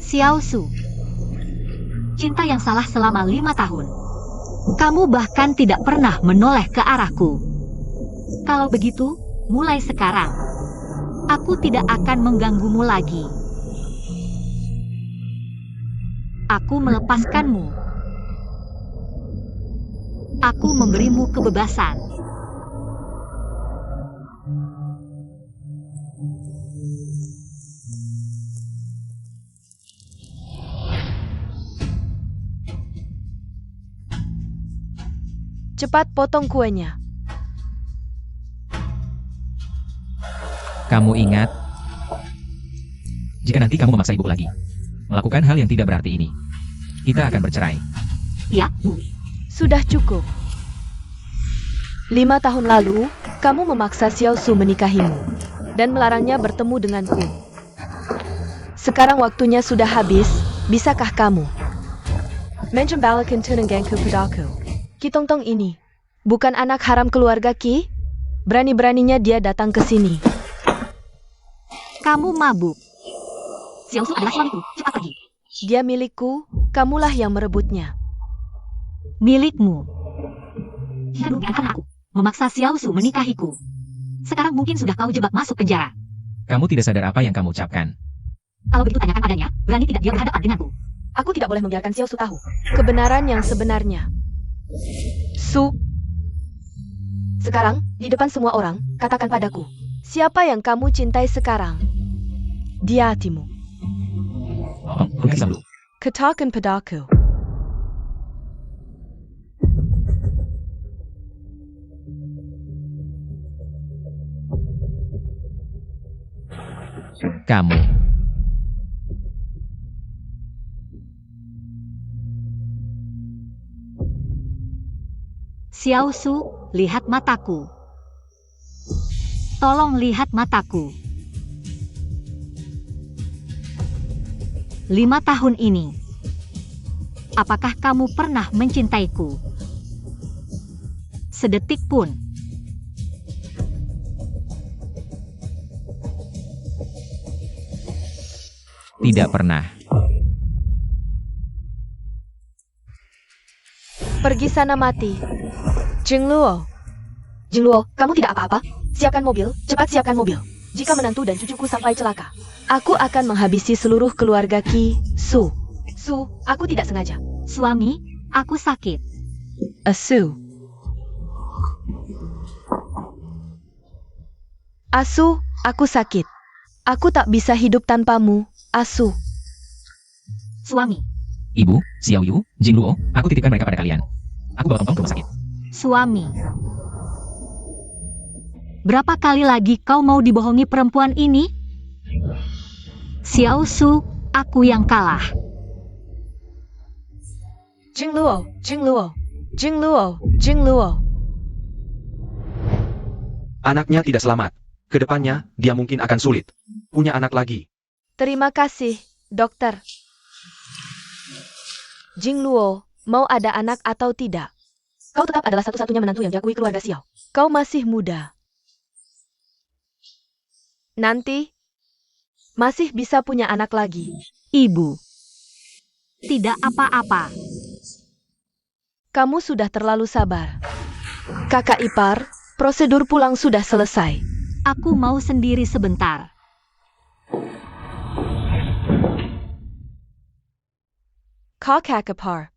Xiao Su. Cinta yang salah selama 5 tahun. Kamu bahkan tidak pernah menoleh ke arahku. Kalau begitu, mulai sekarang, aku tidak akan mengganggumu lagi. Aku melepaskanmu. Aku memberimu kebebasan. Cepat potong kuenya. Kamu ingat, jika nanti kamu memaksa ibu lagi melakukan hal yang tidak berarti ini, kita akan bercerai. Ya, Bu. Sudah cukup. 5 tahun lalu, kamu memaksa Xiao Su menikahimu dan melarangnya bertemu denganku. Sekarang waktunya sudah habis, bisakah kamu menjembalakan tunanganku padaku? Ki Tongtong ini bukan anak haram keluarga Ki. Berani-beraninya dia datang ke sini. Kamu mabuk. Xiao Su adalah suamiku, cepat pergi. Dia milikku, kamulah yang merebutnya. Milikmu. Jika bukan karena aku memaksa Xiao Su menikahiku, sekarang mungkin sudah kau jebak masuk penjara. Kamu tidak sadar apa yang kamu ucapkan. Kalau begitu tanyakan padanya, berani tidak dia berhadapan denganku. Aku tidak boleh membiarkan Xiao Su tahu kebenaran yang sebenarnya. Su. Sekarang, di depan semua orang, katakan padaku, siapa yang kamu cintai sekarang? Dia hatimu. Dulu. Katakan padaku. Kamu. Xiao Su, lihat mataku. Tolong lihat mataku. 5 tahun ini, apakah kamu pernah mencintaiku? Sedetik pun. Tidak pernah. Pergi sana mati. Jingluo. Jingluo, kamu tidak apa-apa? Siapkan mobil, cepat siapkan mobil. Jika menantu dan cucuku sampai celaka, aku akan menghabisi seluruh keluarga Ki Su. Su, aku tidak sengaja. Suami, aku sakit. Asu. Asu, aku sakit. Aku tak bisa hidup tanpamu, Asu. Suami. Ibu, Xiao Yu, Jingluo, aku titipkan mereka pada kalian. Aku bawa Tongtong ke rumah sakit. Suami. Berapa kali lagi kau mau dibohongi perempuan ini? Xiao Su, aku yang kalah. Jingluo, Jingluo, Jingluo, Jingluo. Anaknya tidak selamat. Kedepannya, dia mungkin akan sulit punya anak lagi. Terima kasih, dokter. Jingluo, mau ada anak atau tidak? Kau tetap adalah satu-satunya menantu yang diakui keluarga Xiao. Kau masih muda. Nanti, masih bisa punya anak lagi. Ibu. Tidak apa-apa. Kamu sudah terlalu sabar. Kakak ipar, prosedur pulang sudah selesai. Aku mau sendiri sebentar. Kakak ipar.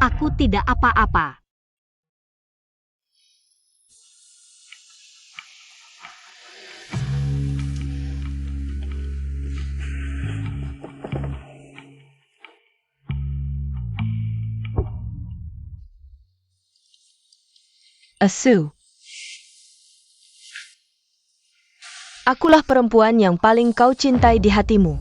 Aku tidak apa-apa. Asu. Akulah perempuan yang paling kau cintai di hatimu.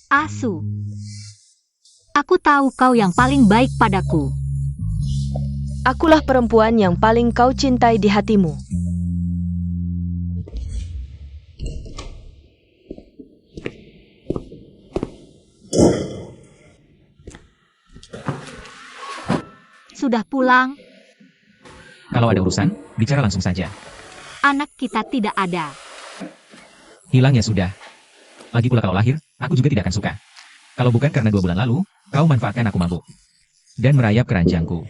Asu. Aku tahu kau yang paling baik padaku. Akulah perempuan yang paling kau cintai di hatimu. sudah pulang? Kalau ada urusan, bicara langsung saja. Anak kita tidak ada. Hilang ya sudah. Lagi pula kalau lahir, aku juga tidak akan suka. Kalau bukan karena 2 bulan lalu, kau manfaatkan aku mabuk. Dan merayap keranjangku.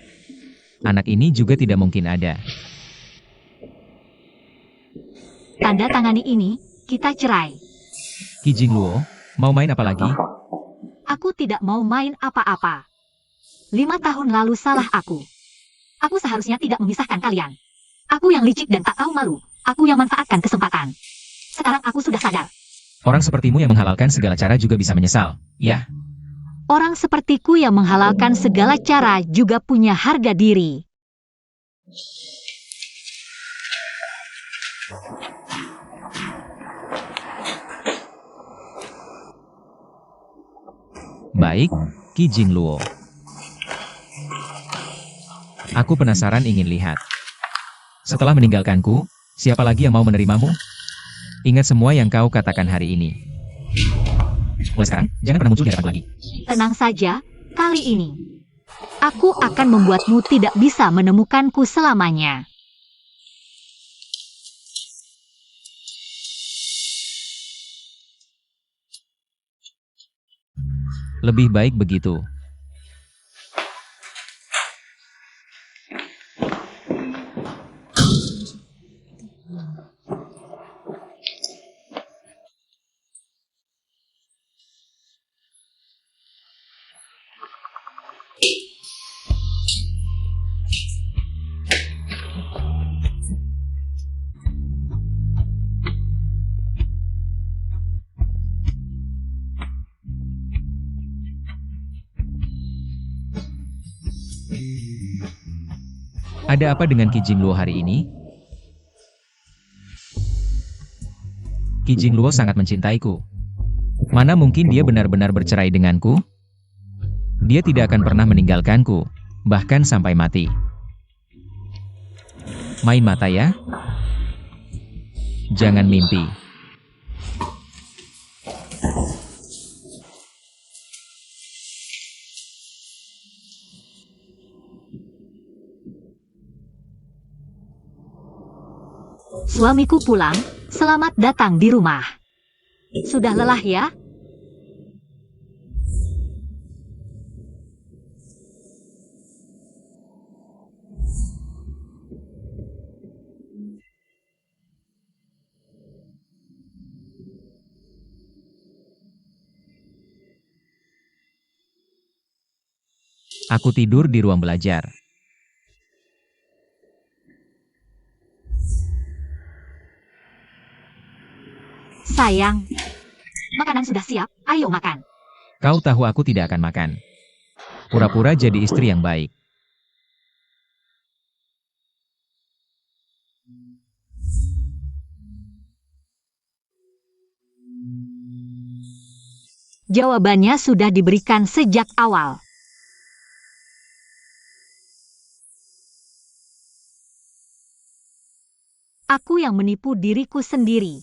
Anak ini juga tidak mungkin ada. Tanda tangani ini, kita cerai. Qi Jingluo, mau main apa lagi? Aku tidak mau main apa-apa. 5 tahun lalu salah aku. Aku seharusnya tidak memisahkan kalian. Aku yang licik dan tak tahu malu. Aku yang manfaatkan kesempatan. Sekarang aku sudah sadar. Orang sepertimu yang menghalalkan segala cara juga bisa menyesal, ya? Orang sepertiku yang menghalalkan segala cara juga punya harga diri. Baik, Qi Jingluo. Aku penasaran ingin lihat. Setelah meninggalkanku, siapa lagi yang mau menerimamu? Ingat semua yang kau katakan hari ini. Mulai sekarang, jangan pernah muncul di hadapan lagi. Tenang saja, kali ini. Aku akan membuatmu tidak bisa menemukanku selamanya. Lebih baik begitu. Ada apa dengan Qi Jingluo hari ini? Qi Jingluo sangat mencintaiku. Mana mungkin dia benar-benar bercerai denganku? Dia tidak akan pernah meninggalkanku, bahkan sampai mati. Main mata ya? Jangan mimpi. Suamiku pulang, selamat datang di rumah. Sudah lelah ya? Aku tidur di ruang belajar. Sayang, makanan sudah siap, ayo makan. Kau tahu aku tidak akan makan. Pura-pura jadi istri yang baik. Jawabannya sudah diberikan sejak awal. Aku yang menipu diriku sendiri.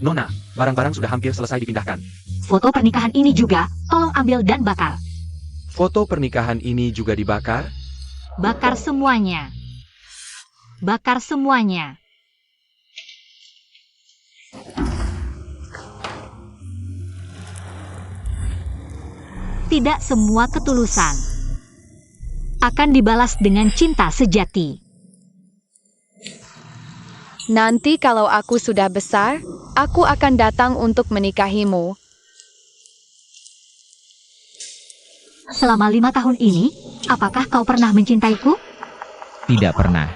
Nona, barang-barang sudah hampir selesai dipindahkan. Foto pernikahan ini juga, tolong ambil dan bakar. Foto pernikahan ini juga dibakar? Bakar semuanya. Bakar semuanya. Tidak semua ketulusan akan dibalas dengan cinta sejati. Nanti kalau aku sudah besar, aku akan datang untuk menikahimu. Selama 5 tahun ini, apakah kau pernah mencintaiku? Tidak pernah.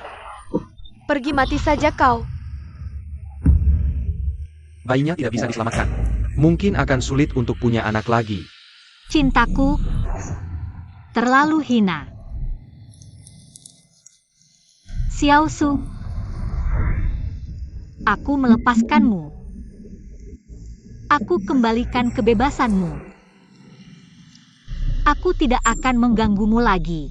Pergi mati saja kau. Bayinya tidak bisa diselamatkan. Mungkin akan sulit untuk punya anak lagi. Cintaku terlalu hina. Xiao Su, aku melepaskanmu. Aku kembalikan kebebasanmu. Aku tidak akan mengganggumu lagi.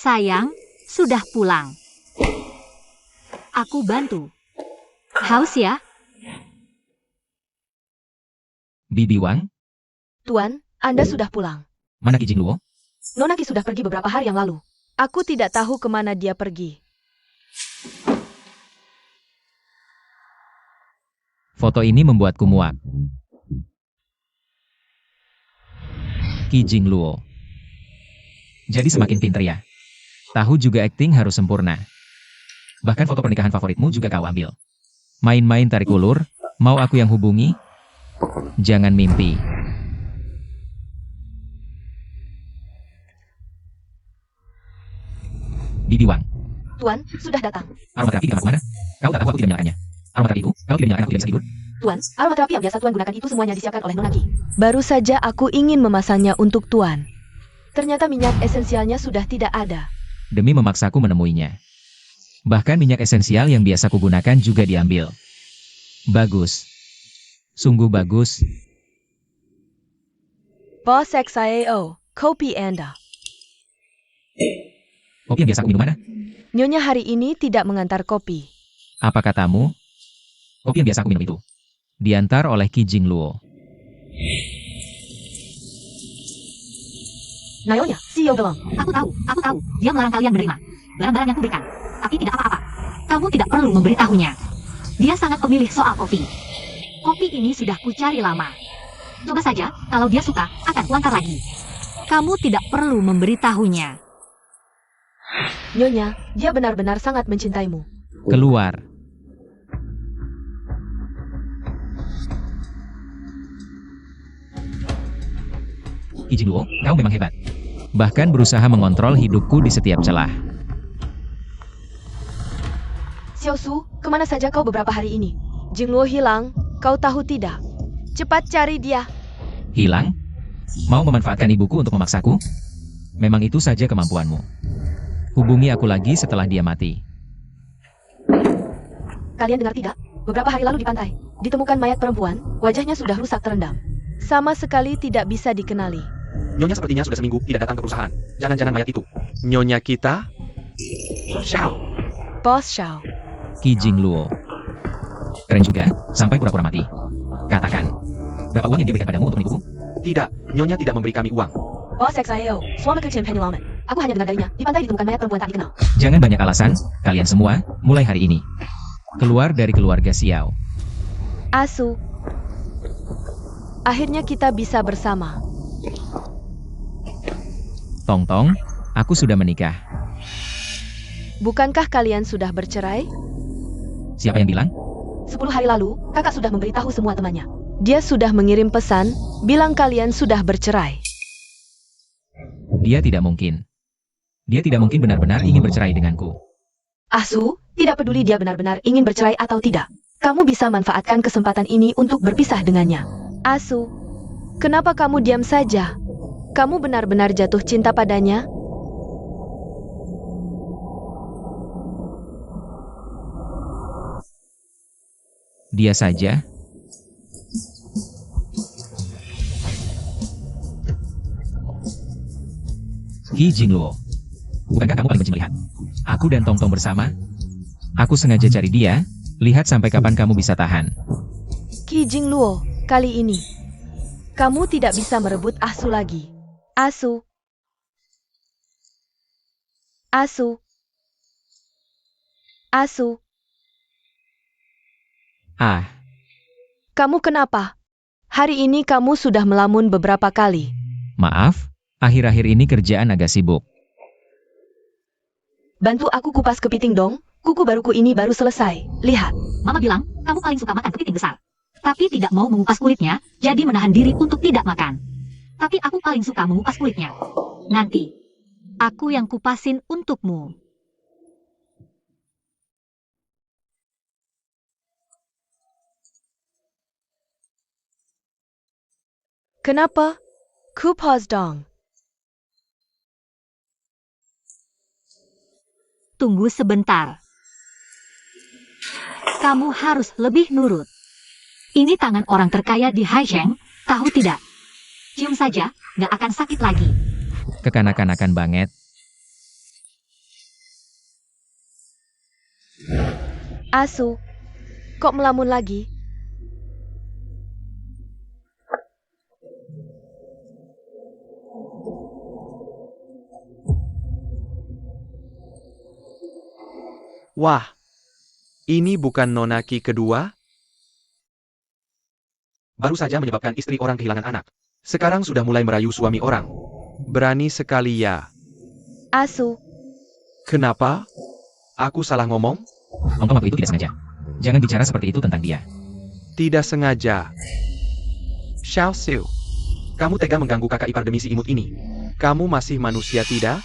Sayang, sudah pulang. Aku bantu. Haus ya? Bibi Wang, Tuan, Anda sudah pulang. mana Ki Jingluo? Nona Ki sudah pergi beberapa hari yang lalu. Aku tidak tahu kemana dia pergi. Foto ini membuatku muak. Ki Jingluo. Jadi semakin pinter ya. Tahu juga akting harus sempurna. Bahkan foto pernikahan favoritmu juga kau ambil. Main-main tarik ulur, mau aku yang hubungi? Jangan mimpi. Bibi Wang, Tuan, sudah datang. aromaterapi di kamar mana? Kau tak tahu aku tidak menyalakannya. Aromaterapi itu, kalau tidak menyalakan aku tidak bisa tidur. Tuan, aromaterapi yang biasa Tuan gunakan itu semuanya disiapkan oleh Nona Ki. Baru saja aku ingin memasangnya untuk Tuan. Ternyata minyak esensialnya sudah tidak ada. Demi memaksaku menemuinya. Bahkan minyak esensial yang biasa kugunakan juga diambil. Bagus. Sungguh bagus. Boss XIAO, kopi Anda. Kopi yang biasa aku minum mana? Nyonya hari ini tidak mengantar kopi. Apa katamu? Kopi yang biasa aku minum itu. Diantar oleh Ki Jingluo. Nyonya, CEO belum. Aku tahu. Dia melarang kalian menerima barang-barang yang kuberikan. Tapi tidak apa-apa. Kamu tidak perlu memberitahunya. Dia sangat pemilih soal kopi. Kopi ini sudah kucari lama. Coba saja, kalau dia suka, akan kuantar lagi. Kamu tidak perlu memberitahunya. Nyonya, dia benar-benar sangat mencintaimu. Keluar. Ki Jingluo, kau memang hebat. Bahkan berusaha mengontrol hidupku di setiap celah. Xiaosu, kemana saja kau beberapa hari ini? Jingluo hilang, kau tahu tidak? Cepat cari dia. Hilang? Mau memanfaatkan ibuku untuk memaksaku? Memang itu saja kemampuanmu. Hubungi aku lagi setelah dia mati. Kalian dengar tidak? Beberapa hari lalu di pantai, ditemukan mayat perempuan, wajahnya sudah rusak terendam. Sama sekali tidak bisa dikenali. Nyonya sepertinya sudah seminggu tidak datang ke perusahaan. Jangan-jangan mayat itu. Nyonya kita? Xiao. Bos Xiao. Ki Jingluo. Keren juga, sampai pura-pura mati. Katakan, berapa uang yang diberikan padamu untuk menipuku? Tidak, Nyonya tidak memberi kami uang. Bos XIAO, suami kecil Penyulaman. Aku hanya dengar darinya, di pantai ditemukan mayat perempuan tak dikenal. Jangan banyak alasan, kalian semua, mulai hari ini. Keluar dari keluarga Xiao. Asu. Akhirnya kita bisa bersama. Tong-tong, aku sudah menikah. Bukankah kalian sudah bercerai? Siapa yang bilang? 10 hari lalu, kakak sudah memberitahu semua temannya. Dia sudah mengirim pesan, bilang kalian sudah bercerai. Dia tidak mungkin. Dia tidak mungkin benar-benar ingin bercerai denganku. Asu, tidak peduli dia benar-benar ingin bercerai atau tidak. Kamu bisa manfaatkan kesempatan ini untuk berpisah dengannya. Asu, kenapa kamu diam saja? Kamu benar-benar jatuh cinta padanya? Dia saja. Ki Jingluo. Bukankah kamu paling benci melihat aku dan Tong-tong bersama? Aku sengaja cari dia, lihat sampai kapan kamu bisa tahan. Ki Jingluo, kali ini kamu tidak bisa merebut Asu lagi. Asu. Asu. Asu. Ah, Kamu kenapa? Hari ini kamu sudah melamun beberapa kali. maaf, akhir-akhir ini kerjaan agak sibuk. Bantu aku kupas kepiting dong. Kuku baruku ini baru selesai. Lihat. Mama bilang, kamu paling suka makan kepiting besar. Tapi tidak mau mengupas kulitnya, jadi menahan diri untuk tidak makan. Tapi aku paling suka mengupas kulitnya. Nanti, aku yang kupasin untukmu. Kenapa? Kupas dong. Tunggu sebentar. Kamu harus lebih nurut. Ini tangan orang terkaya di Haisheng, tahu tidak? Cium saja, gak akan sakit lagi. Kekanak-kanakan banget. Asu, kok melamun lagi? Wah, ini bukan Nona Ki kedua? Baru saja menyebabkan istri orang kehilangan anak. Sekarang sudah mulai merayu suami orang. Berani sekali ya. Asu, Kenapa? Aku salah ngomong? Tong-tong waktu itu tidak sengaja. Jangan bicara seperti itu tentang dia. Tidak sengaja. Xiao Su, kamu tega mengganggu kakak ipar demi si imut ini. Kamu masih manusia tidak?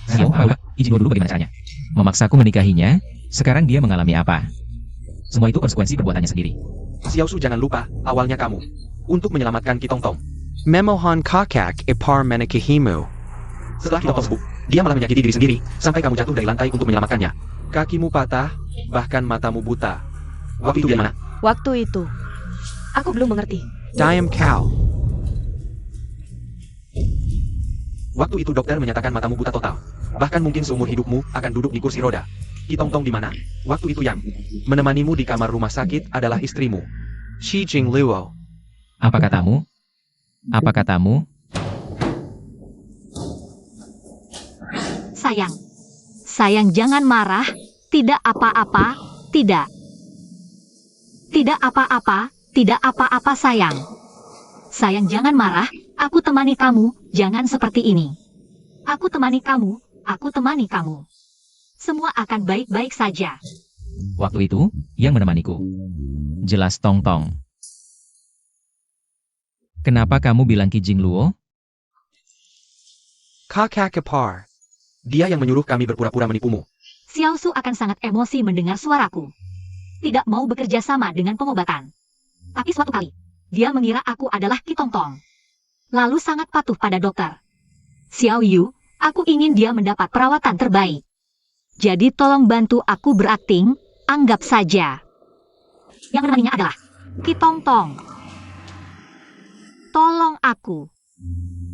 Xiao, izin dulu bagaimana caranya. Memaksaku menikahinya, sekarang dia mengalami apa? Semua itu konsekuensi perbuatannya sendiri. Xiao Su, jangan lupa, awalnya kamu. Untuk menyelamatkan Ki Tong-tong. Memohon kakak ipar menikahimu. Setelah Ki Tong-tong sembuh, dia malah menyakiti diri sendiri, sampai kamu jatuh dari lantai untuk menyelamatkannya. Kakimu patah, bahkan matamu buta. Waktu itu di mana? waktu itu. Aku belum mengerti. Diam kau. Waktu itu dokter menyatakan matamu buta total. Bahkan mungkin seumur hidupmu akan duduk di kursi roda. Ki Tong-tong di mana? Waktu itu yang menemanimu di kamar rumah sakit adalah istrimu, Shi Jingluo. Apa katamu? Apa katamu? Sayang jangan marah, tidak apa-apa, tidak. Tidak apa-apa sayang. Sayang jangan marah, aku temani kamu, jangan seperti ini. Aku temani kamu. Semua akan baik-baik saja. Waktu itu, yang menemaniku. Jelas Tong-tong. Kenapa kamu bilang Ki Jingluo? Kakak ipar. Dia yang menyuruh kami berpura-pura menipumu. Xiao Su akan sangat emosi mendengar suaraku. Tidak mau bekerja sama dengan pengobatan. Tapi suatu kali, dia mengira aku adalah Ki Tong-tong. Lalu sangat patuh pada dokter. Xiao Yu, aku ingin dia mendapat perawatan terbaik. Jadi tolong bantu aku berakting, anggap saja. Yang menemaninya adalah Ki Tong-tong. Tolong aku.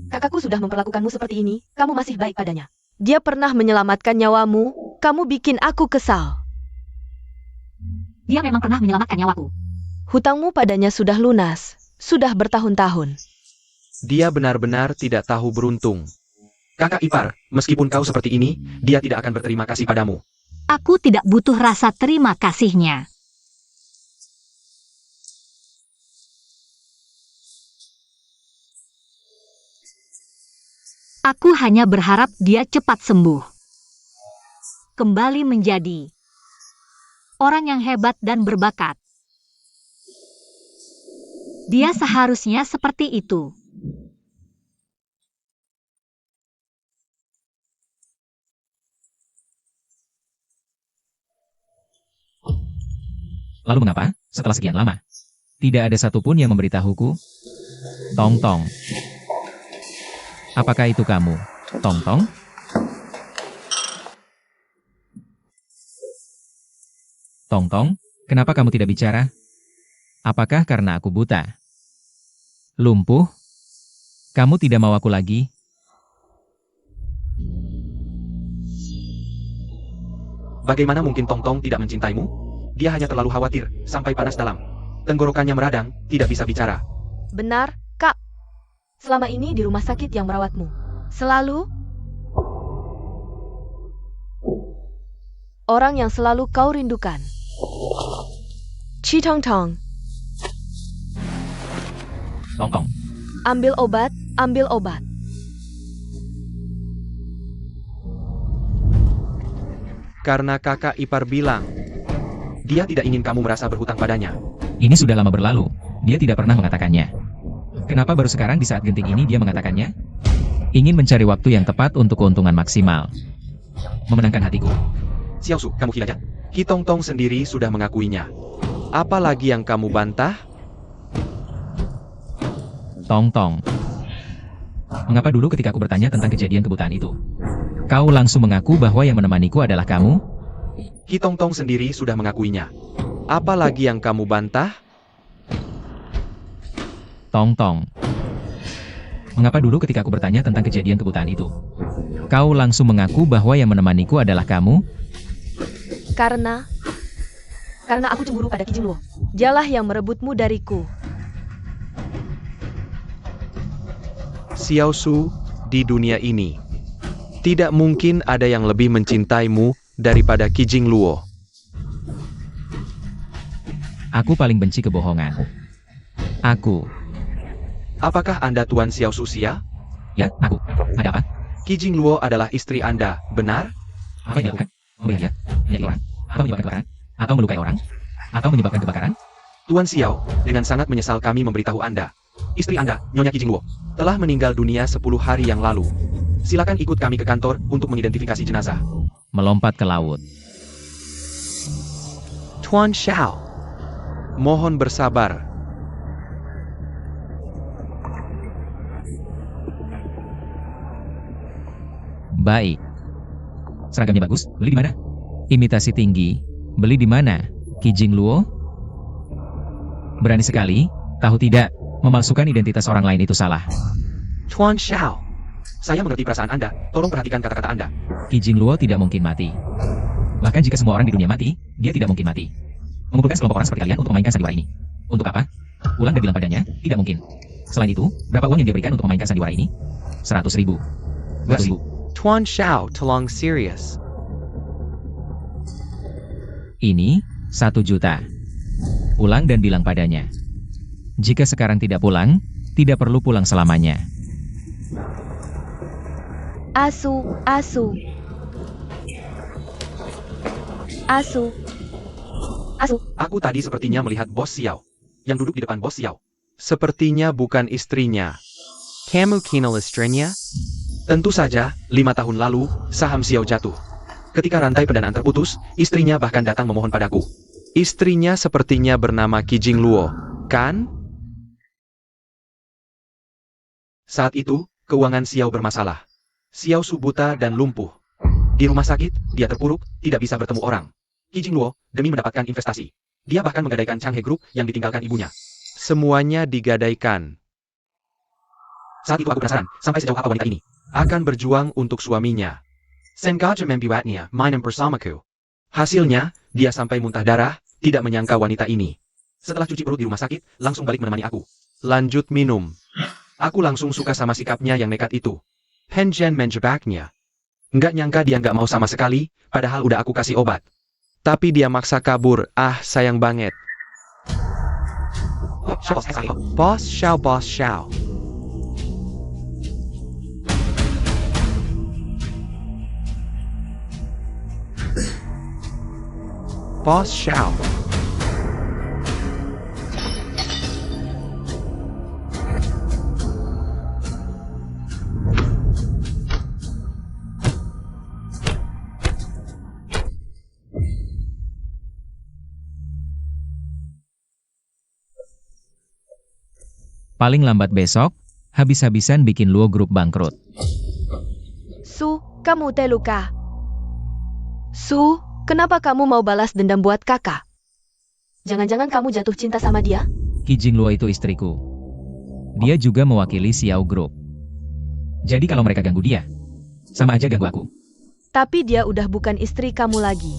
Kakakku sudah memperlakukanmu seperti ini, kamu masih baik padanya. Dia pernah menyelamatkan nyawamu, kamu bikin aku kesal. Dia memang pernah menyelamatkan nyawaku. Hutangmu padanya sudah lunas, sudah bertahun-tahun. Dia benar-benar tidak tahu beruntung. Kakak ipar, meskipun kau seperti ini, dia tidak akan berterima kasih padamu. Aku tidak butuh rasa terima kasihnya. Aku hanya berharap dia cepat sembuh. Kembali menjadi orang yang hebat dan berbakat. Dia seharusnya seperti itu. Lalu mengapa, setelah sekian lama, tidak ada satupun yang memberitahuku? Tong-tong. Apakah itu kamu, Tong-tong? Tong-tong, kenapa kamu tidak bicara? Apakah karena aku buta? Lumpuh? Kamu tidak mau aku lagi? Bagaimana mungkin Tong-tong tidak mencintaimu? Dia hanya terlalu khawatir, sampai panas dalam. Tenggorokannya meradang, tidak bisa bicara. Benar, Kak. Selama ini di rumah sakit yang merawatmu. Selalu orang yang selalu kau rindukan. Chi Tong-tong, Tong-tong, ambil obat, ambil obat. Karena kakak ipar bilang, dia tidak ingin kamu merasa berhutang padanya. ini sudah lama berlalu. Dia tidak pernah mengatakannya. Kenapa baru sekarang di saat genting ini dia mengatakannya? Ingin mencari waktu yang tepat untuk keuntungan maksimal. Memenangkan hatiku. Xiao Su, kamu gila aja. Ki Tong-tong sendiri sudah mengakuinya. Apalagi yang kamu bantah? Tong-tong. Mengapa dulu ketika aku bertanya tentang kejadian kebutaan itu, kau langsung mengaku bahwa yang menemaniku adalah kamu? Ki Tong-tong sendiri sudah mengakuinya. Apalagi yang kamu bantah? Tong-tong. Mengapa dulu ketika aku bertanya tentang kejadian kebutaan itu, kau langsung mengaku bahwa yang menemaniku adalah kamu? Karena karena aku cemburu pada Kijing Luo. Dialah yang merebutmu dariku. Xiao Su, di dunia ini, tidak mungkin ada yang lebih mencintaimu daripada Kijing Luo. Aku paling benci kebohongan. Aku. Apakah Anda Tuan Xiao Su Xia? Ya, aku. Ada apa? Kijing Luo adalah istri Anda, benar? Apa yang dilakukan? Membunuh dia? Menyakiti orang? Atau menyebabkan kebakaran? Atau melukai orang? Atau menyebabkan kebakaran? Tuan Xiao, dengan sangat menyesal kami memberitahu Anda. Istri Anda, Nyonya Kijing Luo, telah meninggal dunia 10 hari yang lalu. Silakan ikut kami ke kantor untuk mengidentifikasi jenazah. Melompat ke laut. Tuan Xiao, mohon bersabar. Baik. Seragamnya bagus, beli di mana? Imitasi tinggi, beli di mana? Kijing Luo? Berani sekali, tahu tidak, memalsukan identitas orang lain itu salah. Tuan Xiao, saya mengerti perasaan Anda, tolong perhatikan kata-kata Anda. Kijing Luo tidak mungkin mati. Bahkan jika semua orang di dunia mati, dia tidak mungkin mati. Mengumpulkan sekelompok orang seperti kalian untuk memainkan sandiwara ini. Untuk apa? Ulang dan bilang padanya, tidak mungkin. Selain itu, berapa uang yang dia berikan untuk memainkan sandiwara ini? 100.000. 200.000. Tuan Xiao, tolong serius. Ini, 1 juta. Pulang dan bilang padanya. Jika sekarang tidak pulang, tidak perlu pulang selamanya. Asu, asu. Asu. Asu. Aku tadi sepertinya melihat Bos Xiao, yang duduk di depan Bos Xiao. Sepertinya bukan istrinya. Kamu kenal istrinya? Tentu saja, 5 tahun lalu, saham Xiao jatuh. Ketika rantai pendanaan terputus, istrinya bahkan datang memohon padaku. Istrinya sepertinya bernama Kijing Luo, kan? Saat itu, keuangan Xiao bermasalah. Xiao Su buta dan lumpuh. Di rumah sakit, dia terpuruk, tidak bisa bertemu orang. Kijing Luo, demi mendapatkan investasi. Dia bahkan menggadaikan Changhe Group yang ditinggalkan ibunya. Semuanya digadaikan. Saat itu aku penasaran, sampai sejauh apa wanita ini akan berjuang untuk suaminya. Sengaja membuatnya main bersamaku. Hasilnya, dia sampai muntah darah, tidak menyangka wanita ini. Setelah cuci perut di rumah sakit, langsung balik menemani aku. Lanjut minum. Aku langsung suka sama sikapnya yang nekat itu. Penjen menjebaknya. Nggak nyangka dia nggak mau sama sekali, padahal udah aku kasih obat. Tapi dia maksa kabur, sayang banget. Bos Xiao, Bos Xiao. Bos Xiao. Paling lambat besok, habis-habisan bikin Luo Group bangkrut. Su, kamu terluka. Su, kenapa kamu mau balas dendam buat kakak? Jangan-jangan kamu jatuh cinta sama dia? Kijing Luo itu istriku. Dia juga mewakili Xiao Group. Jadi kalau mereka ganggu dia, sama aja ganggu aku. Tapi dia udah bukan istri kamu lagi.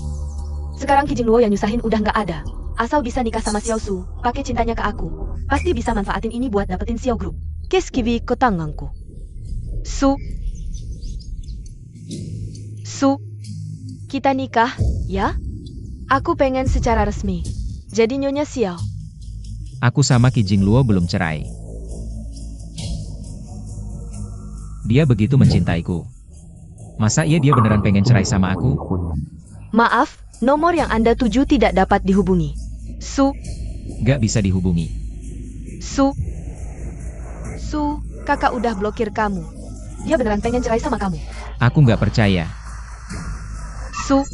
Sekarang Kijing Luo yang nyusahin udah nggak ada. Asal bisa nikah sama Xiao Su, pakai cintanya ke aku. Pasti bisa manfaatin ini buat dapetin Xiao Group. Kes kiwi ke tanganku. Su. Su. Kita nikah, ya? Aku pengen secara resmi. Jadi Nyonya Xiao. Aku sama Kijing Luo belum cerai. Dia begitu mencintaiku. Masa iya dia beneran pengen cerai sama aku? Maaf, nomor yang Anda tuju tidak dapat dihubungi. Su. Gak bisa dihubungi. Su. Su, kakak udah blokir kamu. Dia beneran pengen cerai sama kamu. Aku gak percaya. Su.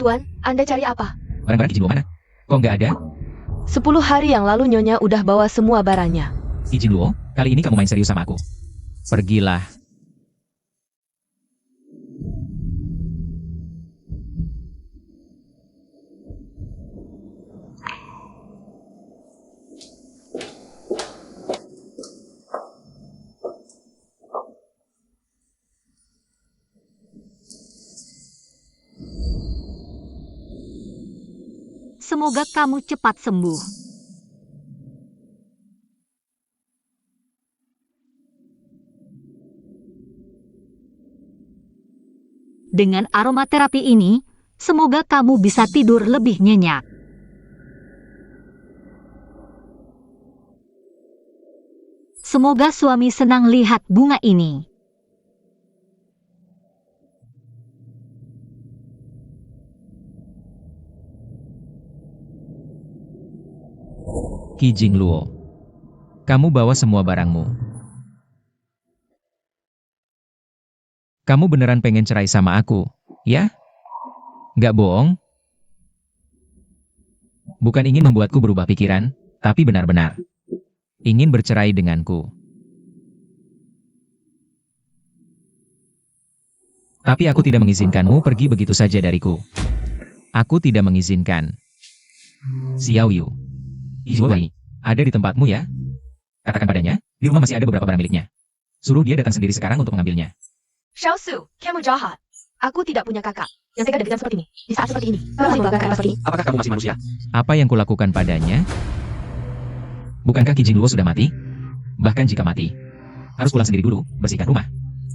Tuan, Anda cari apa? Barang-barang Kijing Luo mana? Kok gak ada? 10 hari yang lalu Nyonya udah bawa semua barangnya. Kijing Luo, kali ini kamu main serius sama aku. Pergilah. Semoga kamu cepat sembuh. Dengan aromaterapi ini, semoga kamu bisa tidur lebih nyenyak. Semoga suami senang lihat bunga ini. Qi Jingluo, kamu bawa semua barangmu. Kamu beneran pengen cerai sama aku, ya? Nggak bohong? Bukan ingin membuatku berubah pikiran, tapi benar-benar ingin bercerai denganku. Tapi aku tidak mengizinkanmu pergi begitu saja dariku. Aku tidak mengizinkan. Xiao Yu, Izhuai, ada di tempatmu ya? Katakan padanya, di rumah masih ada beberapa barang miliknya. Suruh dia datang sendiri sekarang untuk mengambilnya. Xiao Su, kamu jahat. Aku tidak punya kakak yang tega dan kejam seperti ini. Di saat seperti ini, kamu masih melakukan hal seperti ini. Apakah kamu masih manusia? Apa yang kulakukan padanya? Bukankah Qi Jingluo sudah mati? Bahkan jika mati, harus pulang sendiri dulu, bersihkan rumah.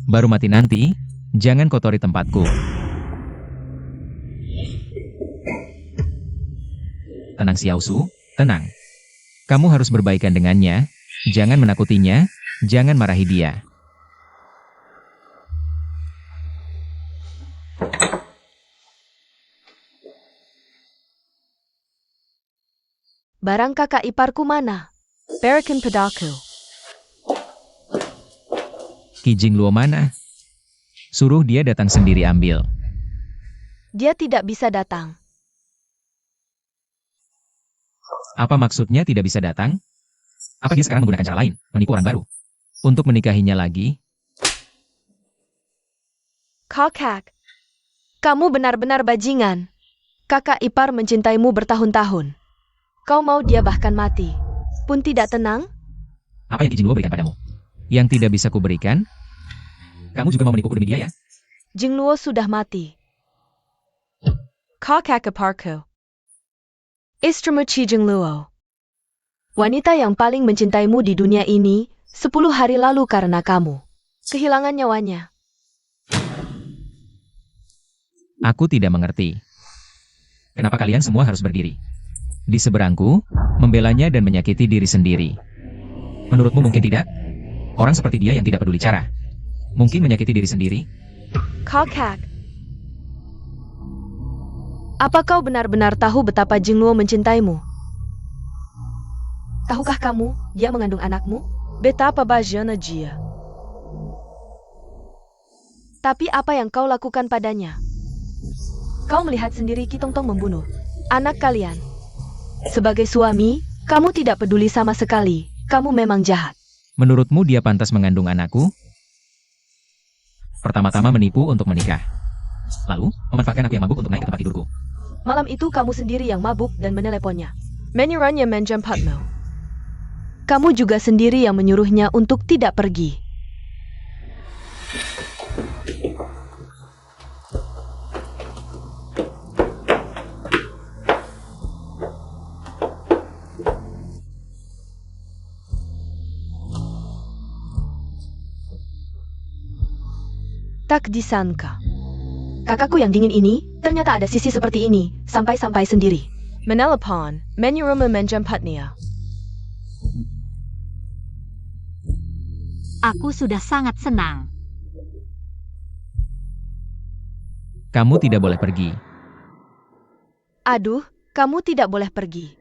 Baru mati nanti, jangan kotori tempatku. Tenang Xiao Su, tenang. Kamu harus berbaikan dengannya, jangan menakutinya, jangan marahi dia. Barang kakak iparku mana? Berikan padaku. Qi Jingluo mana? Suruh dia datang sendiri ambil. Dia tidak bisa datang. Apa maksudnya tidak bisa datang? Apa dia sekarang menggunakan cara lain, menipu orang baru? Untuk menikahinya lagi? Kakak, kamu benar-benar bajingan. Kakak ipar mencintaimu bertahun-tahun. Kau mau dia bahkan mati pun tidak tenang? Apa yang Qi Jingluo berikan padamu? Yang tidak bisa kuberikan? Kamu juga mau menipuku demi dia ya? Jingluo sudah mati. Kakak iparku. Istrimu Qi Jingluo. Wanita yang paling mencintaimu di dunia ini 10 hari lalu karena kamu kehilangan nyawanya. Aku tidak mengerti. Kenapa kalian semua harus berdiri di seberangku, membelanya dan menyakiti diri sendiri? Menurutmu mungkin tidak? Orang seperti dia yang tidak peduli cara, mungkin menyakiti diri sendiri? Kakak, apa kau benar-benar tahu betapa Jingluo mencintaimu? Tahukah kamu, dia mengandung anakmu? Betapa bajana dia. Tapi apa yang kau lakukan padanya? Kau melihat sendiri Qi Tongtong membunuh anak kalian. Sebagai suami, kamu tidak peduli sama sekali. Kamu memang jahat. Menurutmu dia pantas mengandung anakku? Pertama-tama menipu untuk menikah. Lalu, memanfaatkan aku yang mabuk untuk naik ke tempat tidurku. Malam itu kamu sendiri yang mabuk dan meneleponnya. Menyuruhnya menjemputmu. Kamu juga sendiri yang menyuruhnya untuk tidak pergi. Tak disangka. Kakakku yang dingin ini, ternyata ada sisi seperti ini, sampai-sampai sendiri. Menelepon, menyuruh menjemputnya. Aku sudah sangat senang. Kamu tidak boleh pergi. Aduh, kamu tidak boleh pergi.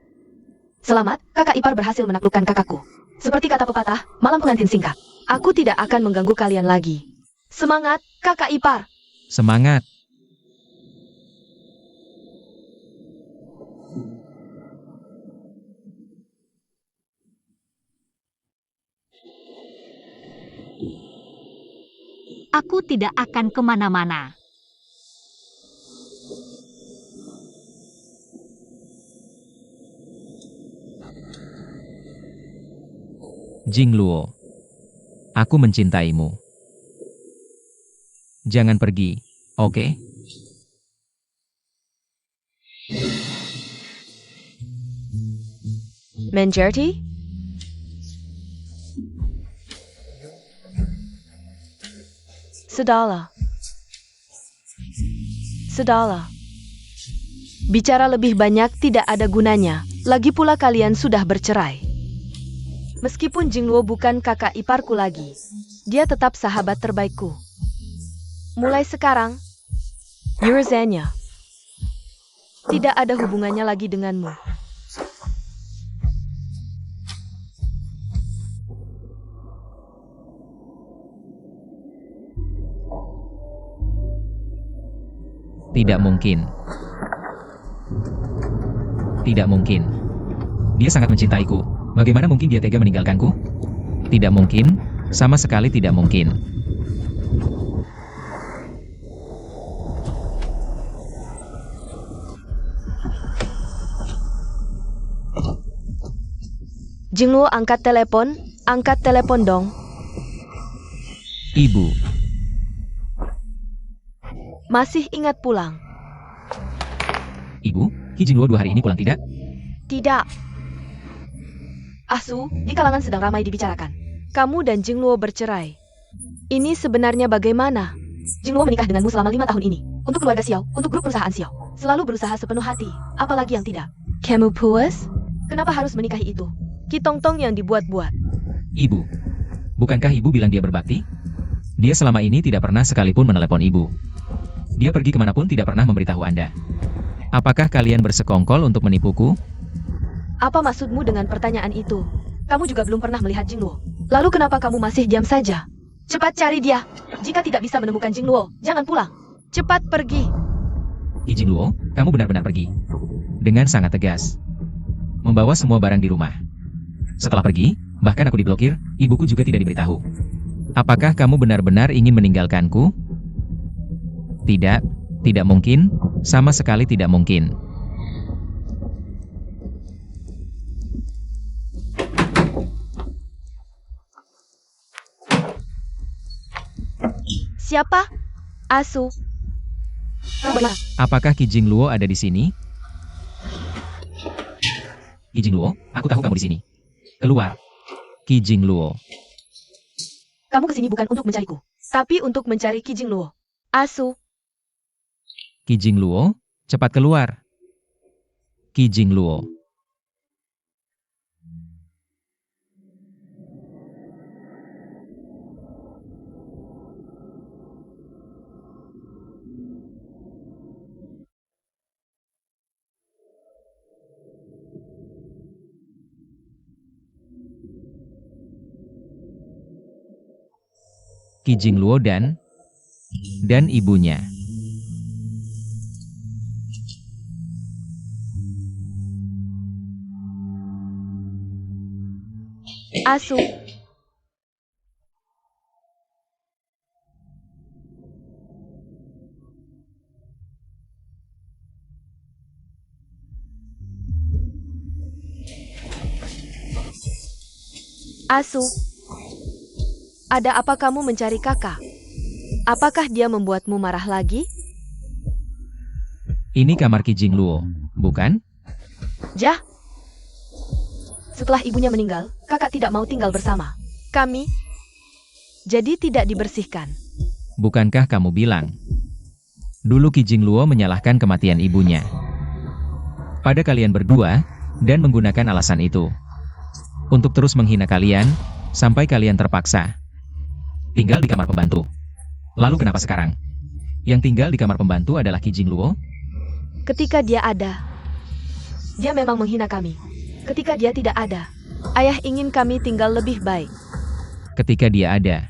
Selamat, kakak ipar berhasil menaklukkan kakakku. Seperti kata pepatah, malam pengantin singkat. Aku tidak akan mengganggu kalian lagi. Semangat, kakak ipar. Semangat. Aku tidak akan kemana-mana. Jingluo, aku mencintaimu. Jangan pergi, oke? Menjadi? Sudahlah. Sudahlah. Bicara lebih banyak tidak ada gunanya. Lagi pula kalian sudah bercerai. Meskipun Jingluo bukan kakak iparku lagi, dia tetap sahabat terbaikku. Mulai sekarang, you're Zenya. Tidak ada hubungannya lagi denganmu. Tidak mungkin. Tidak mungkin. Dia sangat mencintaiku. Bagaimana mungkin dia tega meninggalkanku? Tidak mungkin. Sama sekali tidak mungkin. Jingluo angkat telepon dong. Ibu. Masih ingat pulang? Ibu, Ki Jingluo 2 hari ini pulang tidak? Tidak. Asu, di kalangan sedang ramai dibicarakan. Kamu dan Jingluo bercerai. Ini sebenarnya bagaimana? Jingluo menikah denganmu selama 5 tahun ini. Untuk keluarga Xiao, untuk grup perusahaan Xiao. Selalu berusaha sepenuh hati. Apalagi yang tidak. Kamu puas? Kenapa harus menikahi itu? Ki Tongtong yang dibuat-buat. Ibu. Bukankah ibu bilang dia berbakti? Dia selama ini tidak pernah sekalipun menelepon ibu. Dia pergi kemanapun tidak pernah memberitahu Anda. Apakah kalian bersekongkol untuk menipuku? Apa maksudmu dengan pertanyaan itu? Kamu juga belum pernah melihat Jingluo. Lalu kenapa kamu masih diam saja? Cepat cari dia. Jika tidak bisa menemukan Jingluo, jangan pulang. Cepat pergi. Ki Jingluo, kamu benar-benar pergi. Dengan sangat tegas. Membawa semua barang di rumah. Setelah pergi, bahkan aku diblokir, ibuku juga tidak diberitahu. Apakah kamu benar-benar ingin meninggalkanku? Tidak, tidak mungkin, sama sekali tidak mungkin. Siapa? Asu. Apakah Ki Jingluo ada di sini? Ki Jingluo, aku tahu kamu di sini. Keluar. Ki Jingluo. Kamu kesini bukan untuk mencariku, tapi untuk mencari Ki Jingluo. Asu. Ki Jingluo, cepat keluar. Ki Jingluo. Ki Jingluo dan ibunya. Asu. Asu. Ada apa kamu mencari kakak? Apakah dia membuatmu marah lagi? Ini kamar Ki Jingluo, bukan? Jah. Setelah ibunya meninggal, kakak tidak mau tinggal bersama kami. Jadi tidak dibersihkan. Bukankah kamu bilang? Dulu Ki Jingluo menyalahkan kematian ibunya pada kalian berdua, dan menggunakan alasan itu untuk terus menghina kalian, sampai kalian terpaksa tinggal di kamar pembantu. Lalu kenapa sekarang yang tinggal di kamar pembantu adalah Ki Jingluo? Ketika dia ada, dia memang menghina kami. Ketika dia tidak ada, ayah ingin kami tinggal lebih baik. Ketika dia ada,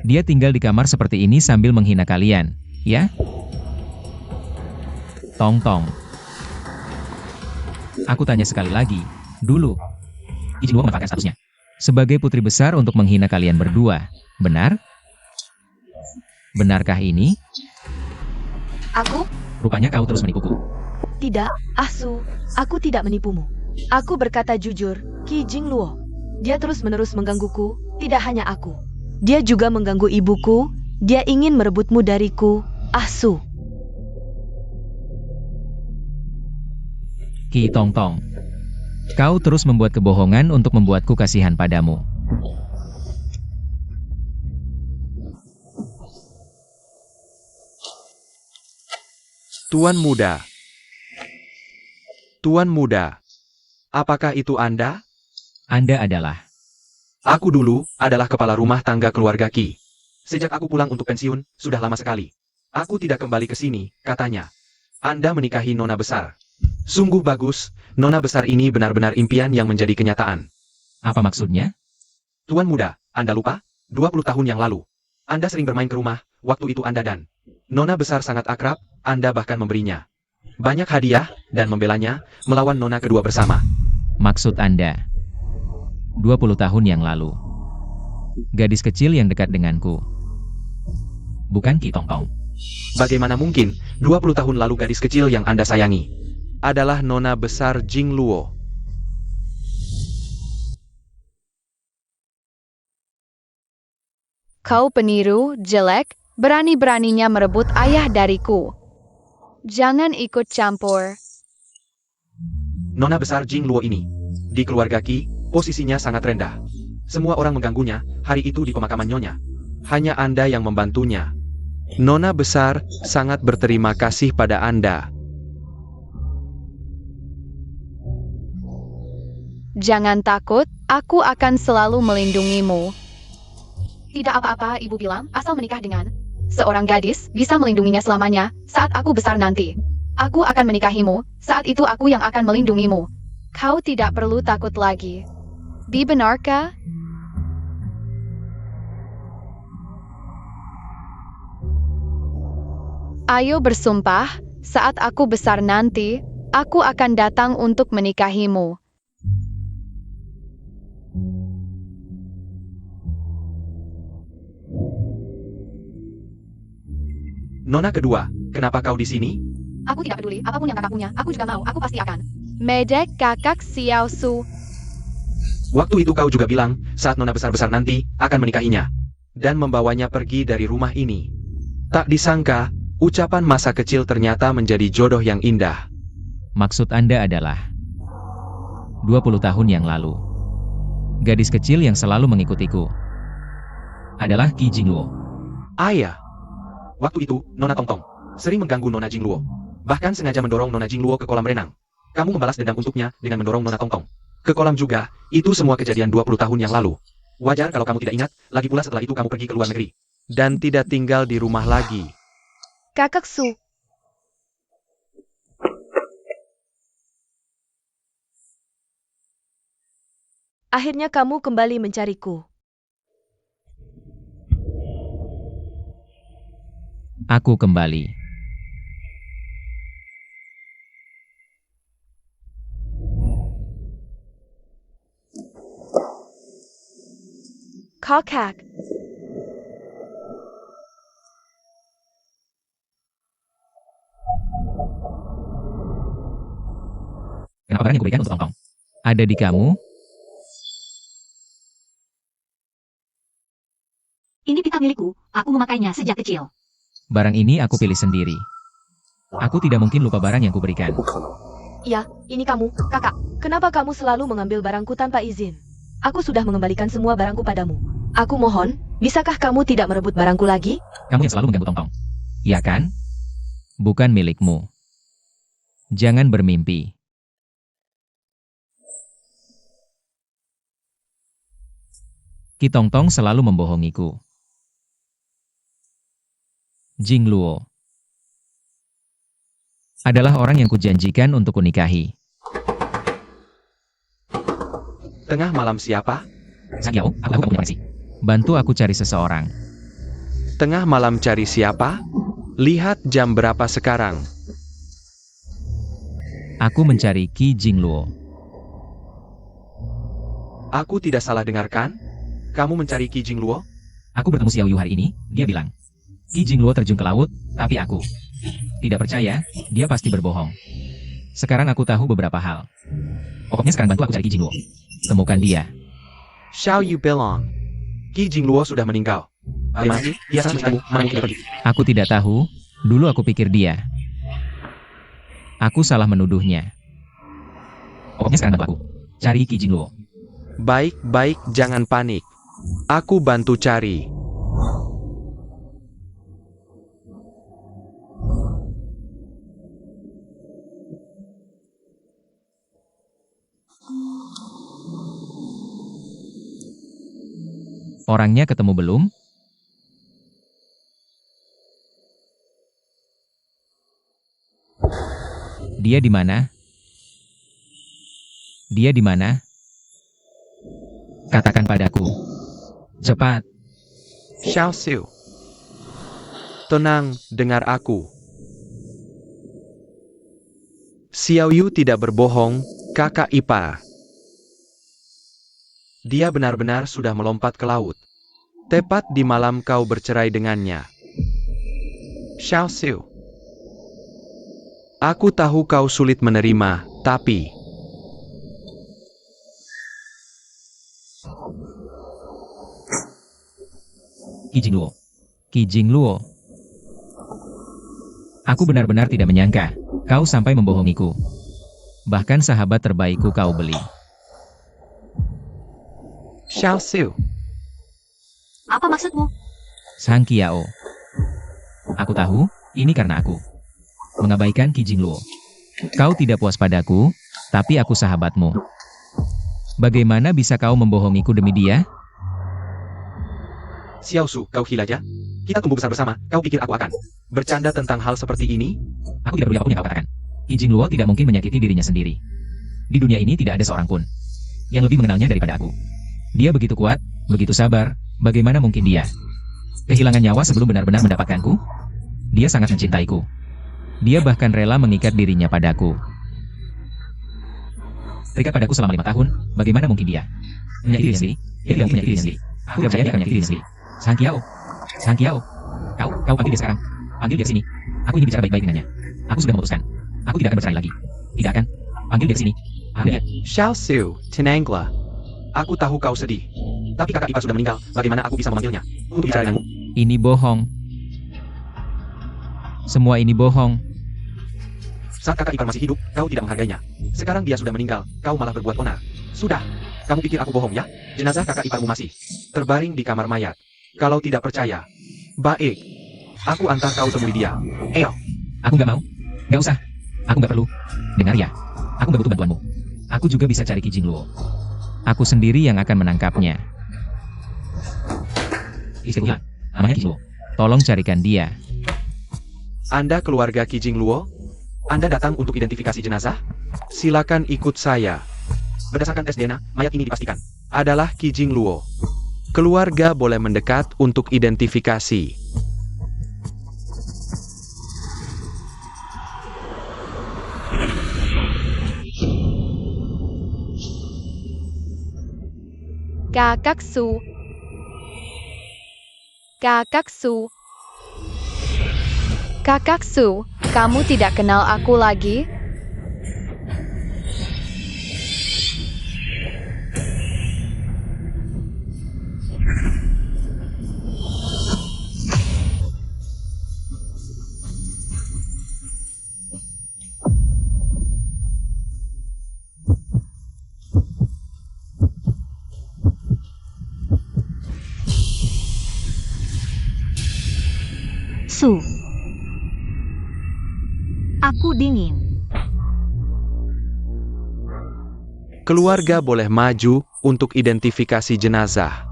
dia tinggal di kamar seperti ini sambil menghina kalian, ya? Tong-tong. Aku tanya sekali lagi, dulu Ki Jingluo memanfaatkan statusnya sebagai putri besar untuk menghina kalian berdua, benar? Benarkah ini? Aku? Rupanya kau terus menipuku. Tidak, Asu. Aku tidak menipumu. Aku berkata jujur, Ki Jingluo. Dia terus-menerus menggangguku, tidak hanya aku. Dia juga mengganggu ibuku, dia ingin merebutmu dariku, Asu. Ki Tong-tong. Kau terus membuat kebohongan untuk membuatku kasihan padamu. Tuan muda. Tuan muda. Apakah itu Anda? Anda adalah. Aku dulu adalah kepala rumah tangga keluarga Ki. Sejak aku pulang untuk pensiun, sudah lama sekali. Aku tidak kembali ke sini, katanya. Anda menikahi nona besar. Sungguh bagus, nona besar ini benar-benar impian yang menjadi kenyataan. Apa maksudnya? Tuan muda, Anda lupa? 20 tahun yang lalu. Anda sering bermain ke rumah, waktu itu Anda dan nona besar sangat akrab, Anda bahkan memberinya banyak hadiah dan membelanya melawan nona kedua bersama. Maksud Anda? 20 tahun yang lalu. Gadis kecil yang dekat denganku. Bukan Ki Tongtong. Bagaimana mungkin, 20 tahun lalu gadis kecil yang Anda sayangi adalah nona besar Jing Luo. Kau peniru, jelek, berani-beraninya merebut ayah dariku. Jangan ikut campur. Nona besar Jing Luo ini, di keluarga Ki, posisinya sangat rendah. Semua orang mengganggunya, hari itu di pemakaman nyonya. Hanya Anda yang membantunya. Nona besar sangat berterima kasih pada Anda. Jangan takut, aku akan selalu melindungimu. Tidak apa-apa, ibu bilang, asal menikah dengan seorang gadis, bisa melindunginya selamanya, saat aku besar nanti. Aku akan menikahimu, saat itu aku yang akan melindungimu. Kau tidak perlu takut lagi. Benarkah? Ayo bersumpah, saat aku besar nanti, aku akan datang untuk menikahimu. Nona kedua, kenapa kau di sini? Aku tidak peduli, apapun yang kakak punya, aku juga mau, aku pasti akan. Medek kakak Xiao Su. Waktu itu kau juga bilang, saat nona besar-besar nanti, akan menikahinya. Dan membawanya pergi dari rumah ini. Tak disangka, ucapan masa kecil ternyata menjadi jodoh yang indah. Maksud Anda adalah 20 tahun yang lalu. Gadis kecil yang selalu mengikutiku adalah Ki Jingluo. Ayah. Waktu itu, Nona Tongtong sering mengganggu Nona Jingluo. Bahkan sengaja mendorong Nona Jingluo ke kolam renang. Kamu membalas dendam untuknya dengan mendorong Nona Tongtong ke kolam juga. Itu semua kejadian 20 tahun yang lalu. Wajar kalau kamu tidak ingat, lagi pula setelah itu kamu pergi ke luar negeri. Dan tidak tinggal di rumah lagi. Kakak Su. Akhirnya kamu kembali mencariku. Aku kembali. Kakak. Kenapa barang yang kuberikan untuk Tongtong ada di kamu? Ini pita milikku, aku memakainya sejak kecil. Barang ini aku pilih sendiri. Aku tidak mungkin lupa barang yang kuberikan. Ya, ini kamu, kakak. Kenapa kamu selalu mengambil barangku tanpa izin? Aku sudah mengembalikan semua barangku padamu. Aku mohon, bisakah kamu tidak merebut barangku lagi? Kamu yang selalu mengganggu Tongtong. Ya kan? Bukan milikmu. Jangan bermimpi. Ki Tongtong selalu membohongiku. Jingluo adalah orang yang kujanjikan untuk kunikahi. Tengah malam siapa? Sakiao, aku punya koneksi. Bantu aku cari seseorang. Tengah malam cari siapa? Lihat jam berapa sekarang. Aku mencari Ki Jingluo. Aku tidak salah dengarkan? Kamu mencari Ki Jingluo? Aku bertemu Xiao Yu hari ini, dia bilang. Ki Jingluo terjun ke laut, tapi aku tidak percaya, dia pasti berbohong. Sekarang aku tahu beberapa hal. Pokoknya sekarang bantu aku cari Ki Jingluo. Temukan dia. Xiao Yu bilang. Ki Jingluo sudah meninggal. Bagaimana sih? Dia sangat mencintaimu, mana mungkin dia pergi? Aku tidak tahu, dulu aku pikir dia. Aku salah menuduhnya. Pokoknya sekarang bantu aku. Cari Ki Jingluo. Baik, jangan panik. Aku bantu cari. Orangnya ketemu belum? Dia di mana? Dia di mana? Katakan padaku. Cepat. Xiao Su. Tenang, dengar aku. Xiao Yu tidak berbohong, kakak ipar. Dia benar-benar sudah melompat ke laut. Tepat di malam kau bercerai dengannya. Xiao Su. Aku tahu kau sulit menerima, tapi... Ki Jingluo. Ki Jingluo. Aku benar-benar tidak menyangka, kau sampai membohongiku. Bahkan sahabat terbaikku kau beli. Xiao Su. Apa maksudmu? Sang Kiao. Aku tahu, ini karena aku mengabaikan Ki Jingluo. Kau tidak puas padaku, tapi aku sahabatmu. Bagaimana bisa kau membohongiku demi dia? Xiao Su, kau gila ya? Kita tumbuh besar bersama, kau pikir aku akan bercanda tentang hal seperti ini? Aku tidak peduli apapun yang kau katakan. Ki Jingluo tidak mungkin menyakiti dirinya sendiri. Di dunia ini tidak ada seorang pun yang lebih mengenalnya daripada aku. Dia begitu kuat, begitu sabar, bagaimana mungkin dia kehilangan nyawa sebelum benar-benar mendapatkanku? Dia sangat mencintaiku. Dia bahkan rela mengikat dirinya padaku. Terikat padaku selama 5 tahun, bagaimana mungkin dia menyakiti dirinya sendiri? Dia tidak mungkin menyakiti dirinya sendiri. Aku tidak percaya dia akan menyakiti dirinya sendiri. Sang Kiao. Sang Kiao. Kau panggil dia sekarang. Panggil dia sini. Aku ingin bicara baik-baik dengannya. Aku sudah memutuskan. Aku tidak akan bercerai lagi. Tidak akan. Panggil dia sini. Panggil dia. Xiao Su, tenanglah. Aku tahu kau sedih. Tapi kakak ipar sudah meninggal, bagaimana aku bisa memanggilnya untuk bicara denganmu? Ini bohong. Semua ini bohong. Saat kakak ipar masih hidup, kau tidak menghargainya. Sekarang dia sudah meninggal, kau malah berbuat onar. Sudah. Kamu pikir aku bohong ya? Jenazah kakak iparmu masih terbaring di kamar mayat. Kalau tidak percaya, baik. Aku antar kau temui dia. Ayo. Aku nggak mau. Nggak usah. Aku nggak perlu. Dengar ya. Aku nggak butuh bantuanmu. Aku juga bisa cari Ki Jingluo. Aku sendiri yang akan menangkapnya. Istriku hilang. Namanya Ki Jingluo. Tolong carikan dia. Anda keluarga Ki Jingluo? Anda datang untuk identifikasi jenazah? Silakan ikut saya. Berdasarkan tes DNA, mayat ini dipastikan adalah Ki Jingluo. Keluarga boleh mendekat untuk identifikasi. Kakak Su. Kakak Su. Kakak Su, kamu tidak kenal aku lagi? Su. Aku dingin. Keluarga boleh maju untuk identifikasi jenazah.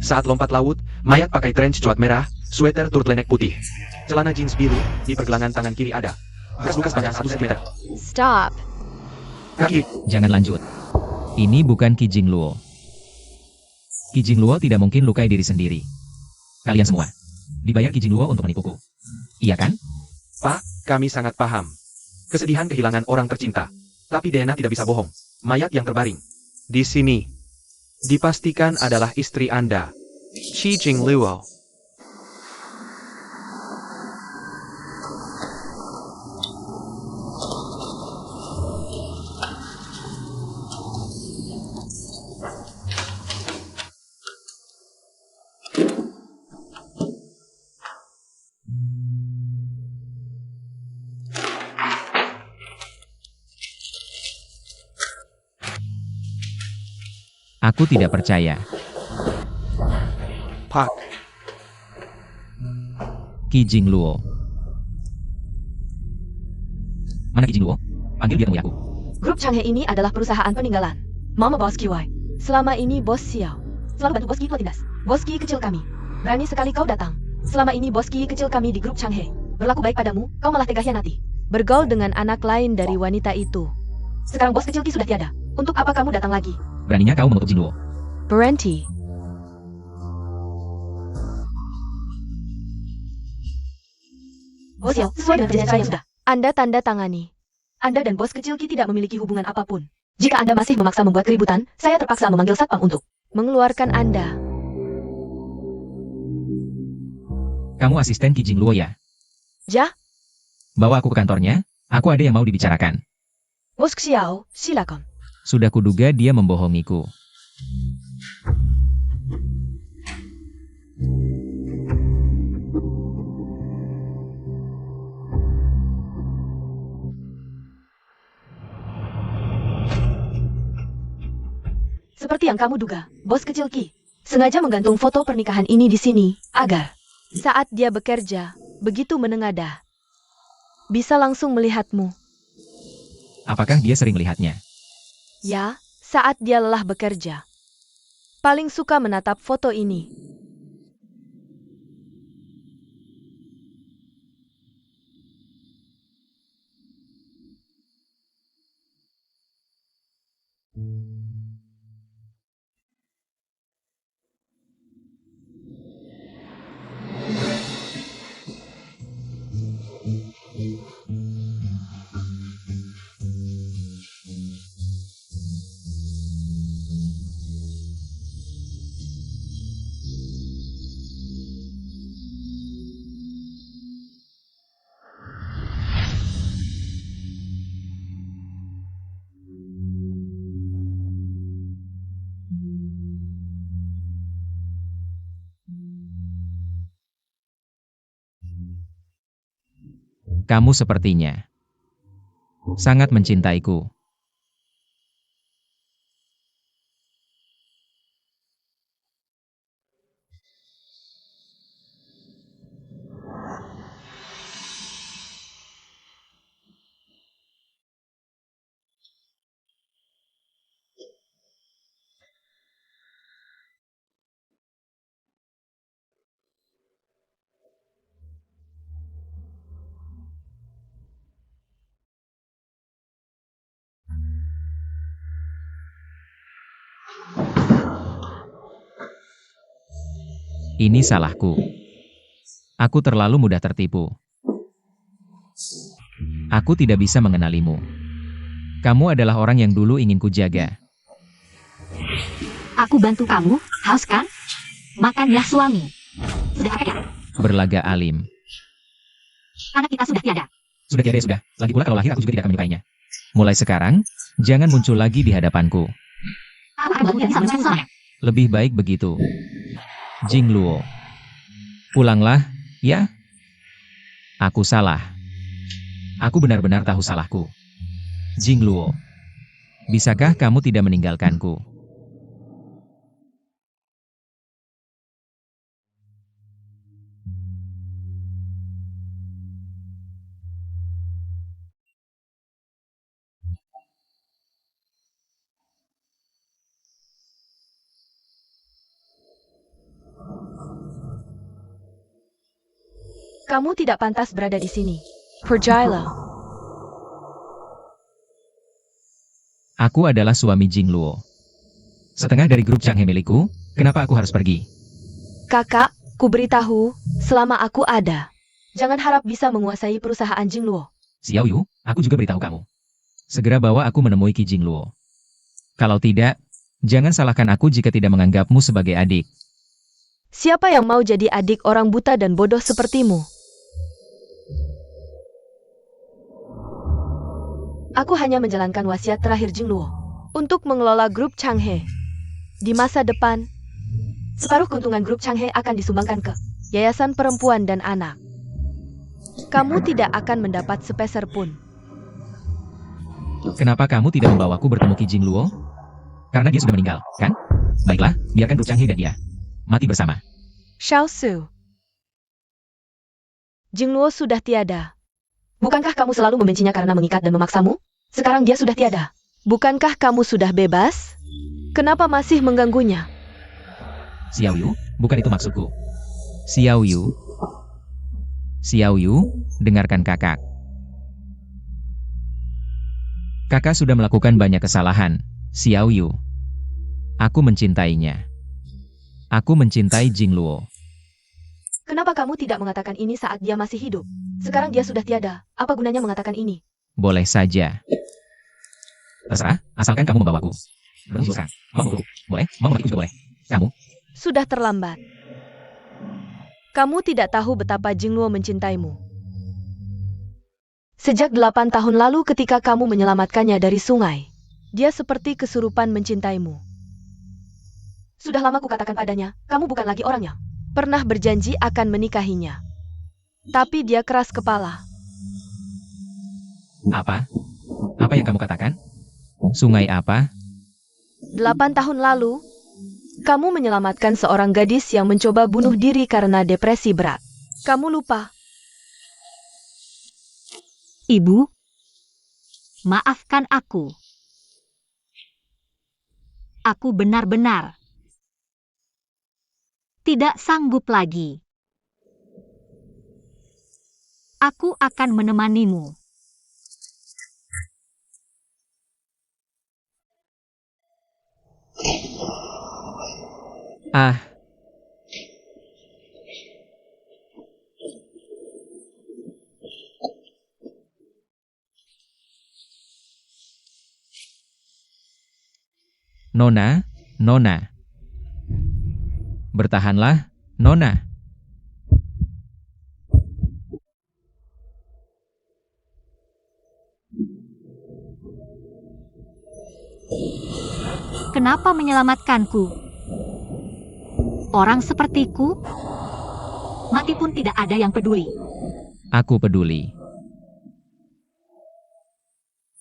Saat lompat laut, mayat pakai trench coat merah, sweater turtleneck putih, celana jeans biru, di pergelangan tangan kiri ada bekas luka sepanjang 1 cm. Stop. Kaki. Jangan lanjut. Ini bukan Ki Jingluo. Ki Jingluo tidak mungkin lukai diri sendiri. Kalian semua dibayar Ki Jingluo untuk menipuku. Iya kan? Pak, kami sangat paham. Kesedihan kehilangan orang tercinta. Tapi DNA tidak bisa bohong. Mayat yang terbaring di sini dipastikan adalah istri Anda, Qi Jingluo. Aku tidak percaya. Pak, Qi Jingluo. Mana Qi Jingluo? Panggil dia temui aku. Grup Changhe ini adalah perusahaan peninggalan. Mama Bos Kiwai. Selama ini Bos Xiao selalu bantu Bos Ki tua tindas. Bos Ki kecil kami. Berani sekali kau datang. Selama ini Bos Ki kecil kami di grup Changhe berlaku baik padamu, kau malah tega hianati. Bergaul dengan anak lain dari wanita itu. Sekarang Bos kecil Ki sudah tiada. Untuk apa kamu datang lagi? Beraninya kau mengutuk Jingluo. Berhenti. Bos Xiao, sesuai dengan perjanjian yang sudah Anda tanda tangani. Anda dan Bos kecil Ki tidak memiliki hubungan apapun. Jika Anda masih memaksa membuat keributan, saya terpaksa memanggil satpam untuk mengeluarkan Anda. Kamu asisten Qi Jingluo ya? Ja, Bawa aku ke kantornya, aku ada yang mau dibicarakan. Bos Xiao, silakan. Sudah kuduga dia membohongiku. Seperti yang kamu duga, Bos kecil Ki sengaja menggantung foto pernikahan ini di sini, agar saat dia bekerja, begitu menengadah, bisa langsung melihatmu. Apakah dia sering melihatnya? Ya, saat dia lelah bekerja. Paling suka menatap foto ini. Kamu sepertinya sangat mencintaiku. Ini salahku. Aku terlalu mudah tertipu. Aku tidak bisa mengenalimu. Kamu adalah orang yang dulu ingin kujaga. Aku bantu kamu, haus kan? Makan ya suami. Sudah apa ya? Berlaga alim. Anak kita sudah tiada. Sudah tiada ya sudah. Lagi pula kalau lahir aku juga tidak akan menyukainya. Mulai sekarang, jangan muncul lagi di hadapanku. Aku akan membantu yang bisa menemukan selamanya. Lebih baik begitu. Jingluo. Pulanglah, ya? Aku salah. Aku benar-benar tahu salahku. Jingluo. Bisakah kamu tidak meninggalkanku? Kamu tidak pantas berada di sini. Pergilah. Aku adalah suami Jingluo. Setengah dari grup Changhe milikku, kenapa aku harus pergi? Kakak, ku beritahu, selama aku ada, jangan harap bisa menguasai perusahaan Jingluo. Xiao Yu, aku juga beritahu kamu. Segera bawa aku menemui Qi Jingluo. Kalau tidak, jangan salahkan aku jika tidak menganggapmu sebagai adik. Siapa yang mau jadi adik orang buta dan bodoh sepertimu? Aku hanya menjalankan wasiat terakhir Jingluo untuk mengelola grup Changhe. Di masa depan, separuh keuntungan grup Changhe akan disumbangkan ke Yayasan Perempuan dan Anak. Kamu tidak akan mendapat sepeser pun. Kenapa kamu tidak membawaku bertemu Qi Jingluo? Karena dia sudah meninggal, kan? Baiklah, biarkan Bruk Changhe dan dia mati bersama. Xiao Su. Jingluo sudah tiada. Bukankah kamu selalu membencinya karena mengikat dan memaksamu? Sekarang dia sudah tiada. Bukankah kamu sudah bebas? Kenapa masih mengganggunya? Xiao Yu, bukan itu maksudku. Xiao Yu. Xiao Yu, dengarkan kakak. Kakak sudah melakukan banyak kesalahan, Xiao Yu. Aku mencintainya. Aku mencintai Jingluo. Kenapa kamu tidak mengatakan ini saat dia masih hidup? Sekarang dia sudah tiada. Apa gunanya mengatakan ini? Boleh saja. Terserah, asalkan kamu membawaku. Berhenti sekarang. Mau membunuhku? Boleh, mau mematiku juga boleh. Kamu? Sudah terlambat. Kamu tidak tahu betapa Jingluo mencintaimu. Sejak 8 tahun lalu ketika kamu menyelamatkannya dari sungai, dia seperti kesurupan mencintaimu. Sudah lama kukatakan padanya, kamu bukan lagi orangnya. Pernah berjanji akan menikahinya. Tapi dia keras kepala. Apa? Apa yang kamu katakan? Sungai apa? 8 tahun lalu, kamu menyelamatkan seorang gadis yang mencoba bunuh diri karena depresi berat. Kamu lupa. Ibu, maafkan aku. Aku benar-benar tidak sanggup lagi. Aku akan menemanimu. Ah, Nona, Nona. Bertahanlah, Nona. Kenapa menyelamatkanku? Orang sepertiku, mati pun tidak ada yang peduli. Aku peduli.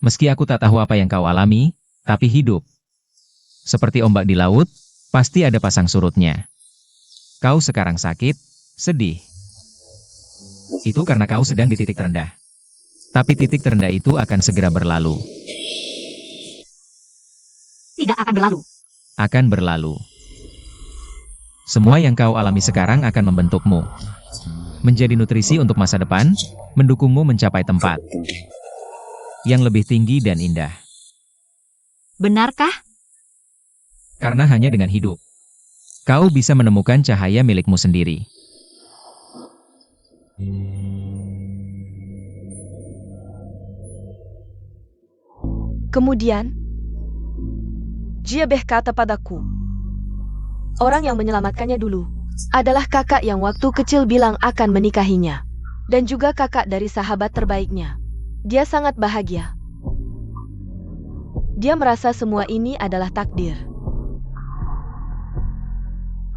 Meski aku tak tahu apa yang kau alami, tapi hidup. Seperti ombak di laut, pasti ada pasang surutnya. Kau sekarang sakit, sedih. Itu karena kau sedang di titik terendah. Tapi titik terendah itu akan segera berlalu. Tidak akan berlalu. Akan berlalu. Semua yang kau alami sekarang akan membentukmu. Menjadi nutrisi untuk masa depan, mendukungmu mencapai tempat yang lebih tinggi dan indah. Benarkah? Karena hanya dengan hidup, kau bisa menemukan cahaya milikmu sendiri. Kemudian, Jia berkata padaku, orang yang menyelamatkannya dulu adalah kakak yang waktu kecil bilang akan menikahinya. Dan juga kakak dari sahabat terbaiknya. Dia sangat bahagia. Dia merasa semua ini adalah takdir.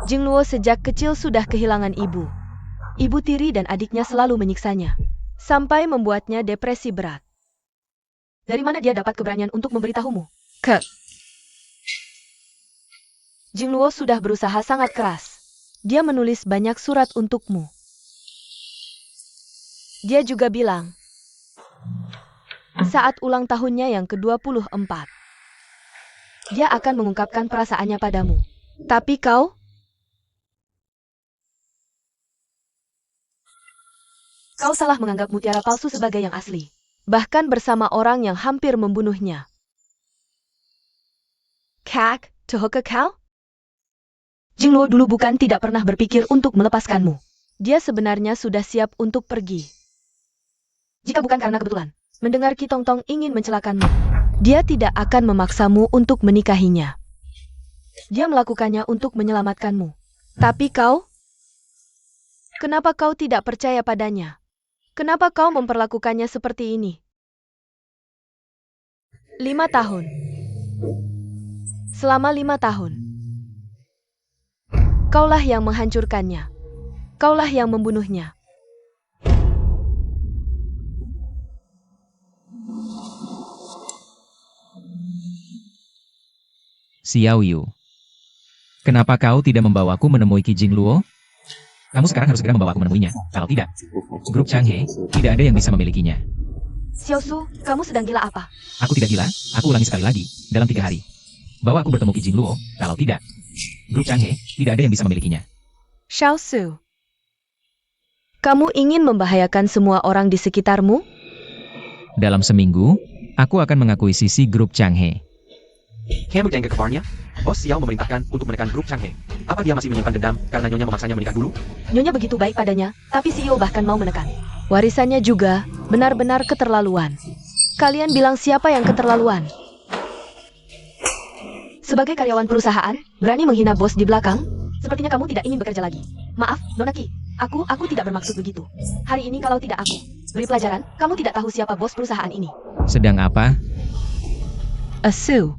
Jingluo sejak kecil sudah kehilangan ibu. Ibu tiri dan adiknya selalu menyiksanya. Sampai membuatnya depresi berat. Dari mana dia dapat keberanian untuk memberitahumu? Jingluo sudah berusaha sangat keras. Dia menulis banyak surat untukmu. Dia juga bilang, saat ulang tahunnya yang ke-24, dia akan mengungkapkan perasaannya padamu. Tapi kau salah menganggap mutiara palsu sebagai yang asli. bahkan bersama orang yang hampir membunuhnya. Kak, tahukah kau? Jingluo dulu bukan tidak pernah berpikir untuk melepaskanmu. Dia sebenarnya sudah siap untuk pergi. Jika bukan karena kebetulan. Mendengar Ki Tongtong ingin mencelakanmu, dia tidak akan memaksamu untuk menikahinya. Dia melakukannya untuk menyelamatkanmu. Tapi kau? Kenapa kau tidak percaya padanya? Kenapa kau memperlakukannya seperti ini? 5 tahun. Selama 5 tahun. Kaulah yang menghancurkannya. Kaulah yang membunuhnya. Xiao Yu. Kenapa kau tidak membawaku menemui Qi Jingluo? Kamu sekarang harus segera membawaku menemuinya. Kalau tidak, grup Changhe tidak ada yang bisa memilikinya. Xiao Su, kamu sedang gila apa? Aku tidak gila, aku ulangi sekali lagi, dalam 3 hari. Bawa aku bertemu Qi Jingluo, kalau tidak, grup Changhe tidak ada yang bisa memilikinya. Xiao Su, kamu ingin membahayakan semua orang di sekitarmu? Dalam seminggu, aku akan mengakuisisi grup Changhe. Kamu jangan ke kabarnya? Bos Xiao memerintahkan untuk menekan grup Changhe. Apa dia masih menyimpan dendam karena Nyonya memaksanya menikah dulu? Nyonya begitu baik padanya, tapi CEO bahkan mau menekan. Warisannya juga benar-benar keterlaluan. Kalian bilang siapa yang keterlaluan? Sebagai karyawan perusahaan, berani menghina bos di belakang? Sepertinya kamu tidak ingin bekerja lagi. Maaf, Nona Qi, aku tidak bermaksud begitu. Hari ini kalau tidak aku beri pelajaran, kamu tidak tahu siapa bos perusahaan ini. Sedang apa? Asu.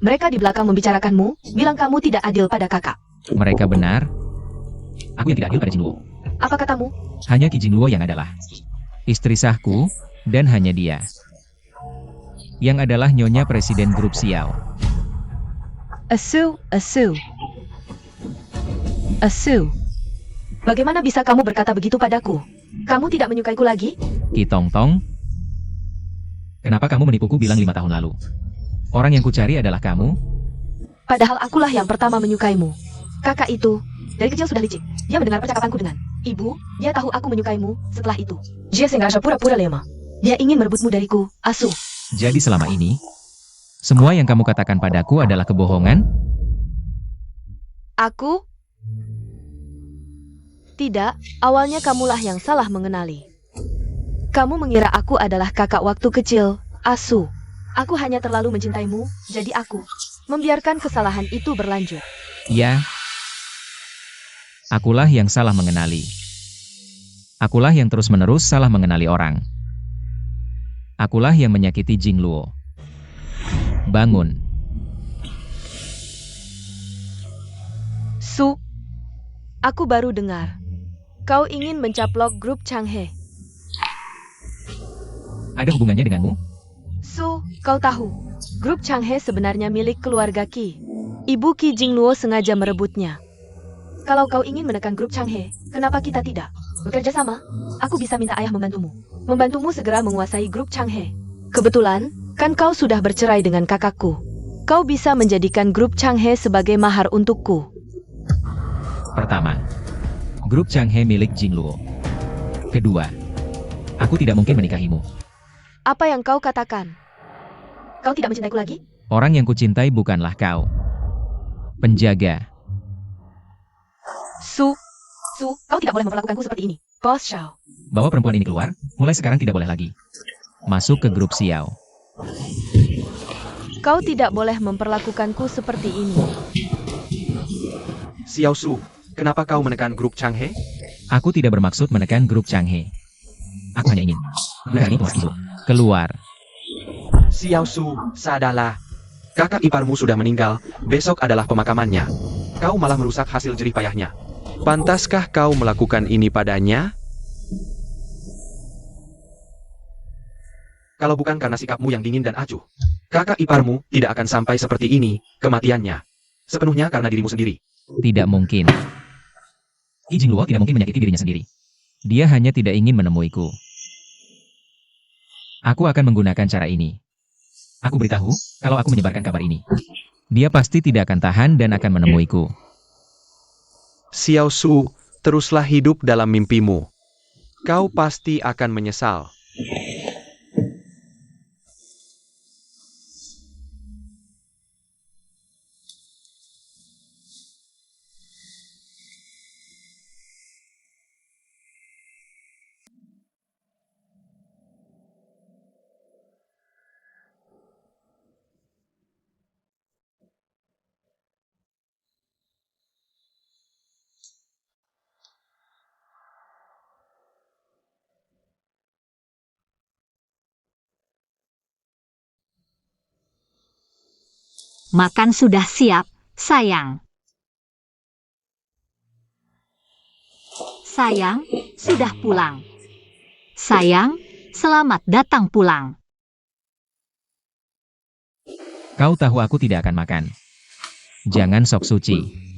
Mereka di belakang membicarakanmu, bilang kamu tidak adil pada kakak. Mereka benar? Aku yang tidak adil pada Jingluo. Apa katamu? Hanya Qi Jingluo yang adalah istri sahku, dan hanya dia yang adalah Nyonya Presiden Grup Xiao. Asu. Bagaimana bisa kamu berkata begitu padaku? Kamu tidak menyukaiku lagi? Qi Tongtong, kenapa kamu menipuku bilang 5 tahun lalu? Orang yang kucari adalah kamu. Padahal akulah yang pertama menyukaimu. Kakak itu, dari kecil sudah licik. Dia mendengar percakapanku dengan ibu, dia tahu aku menyukaimu setelah itu. Dia sengaja pura-pura lemah. Dia ingin merebutmu dariku, Asu. Jadi selama ini, semua yang kamu katakan padaku adalah kebohongan? Aku? Tidak, awalnya kamulah yang salah mengenali. Kamu mengira aku adalah kakak waktu kecil, Asu. Aku hanya terlalu mencintaimu, jadi aku membiarkan kesalahan itu berlanjut. Ya, akulah yang salah mengenali. Akulah yang terus-menerus salah mengenali orang. Akulah yang menyakiti Jingluo. Bangun. Su, aku baru dengar. Kau ingin mencaplok grup Changhe. Ada hubungannya denganmu? Su, kau tahu, grup Changhe sebenarnya milik keluarga Qi. Ibu Qi Jingluo sengaja merebutnya. Kalau kau ingin menekan grup Changhe, kenapa kita tidak bekerja sama? Aku bisa minta ayah membantumu. Membantumu segera menguasai grup Changhe. Kebetulan, kan kau sudah bercerai dengan kakakku. Kau bisa menjadikan grup Changhe sebagai mahar untukku. Pertama, grup Changhe milik Jingluo. Kedua, aku tidak mungkin menikahimu. Apa yang kau katakan? Kau tidak mencintaiku lagi? Orang yang kucintai bukanlah kau. Penjaga. Su, kau tidak boleh memperlakukanku seperti ini. Bos Xiao. Bawa perempuan ini keluar, mulai sekarang tidak boleh lagi. Masuk ke grup Xiao. Kau tidak boleh memperlakukanku seperti ini. Xiao Su, kenapa kau menekan grup Changhe? Aku tidak bermaksud menekan grup Changhe. Aku hanya ingin menekan itu. Keluar. Xiao Su, sadarlah. Kakak iparmu sudah meninggal, besok adalah pemakamannya. Kau malah merusak hasil jerih payahnya. Pantaskah kau melakukan ini padanya? Kalau bukan karena sikapmu yang dingin dan acuh, kakak iparmu tidak akan sampai seperti ini, kematiannya. Sepenuhnya karena dirimu sendiri. Tidak mungkin. Qi Jingluo tidak mungkin menyakiti dirinya sendiri. Dia hanya tidak ingin menemuiku. Aku akan menggunakan cara ini. Aku beritahu, kalau aku menyebarkan kabar ini, dia pasti tidak akan tahan dan akan menemuiku. Xiao Su, teruslah hidup dalam mimpimu. Kau pasti akan menyesal. Makan sudah siap, sayang. Sayang, sudah pulang. Sayang, selamat datang pulang. Kau tahu aku tidak akan makan. Jangan sok suci.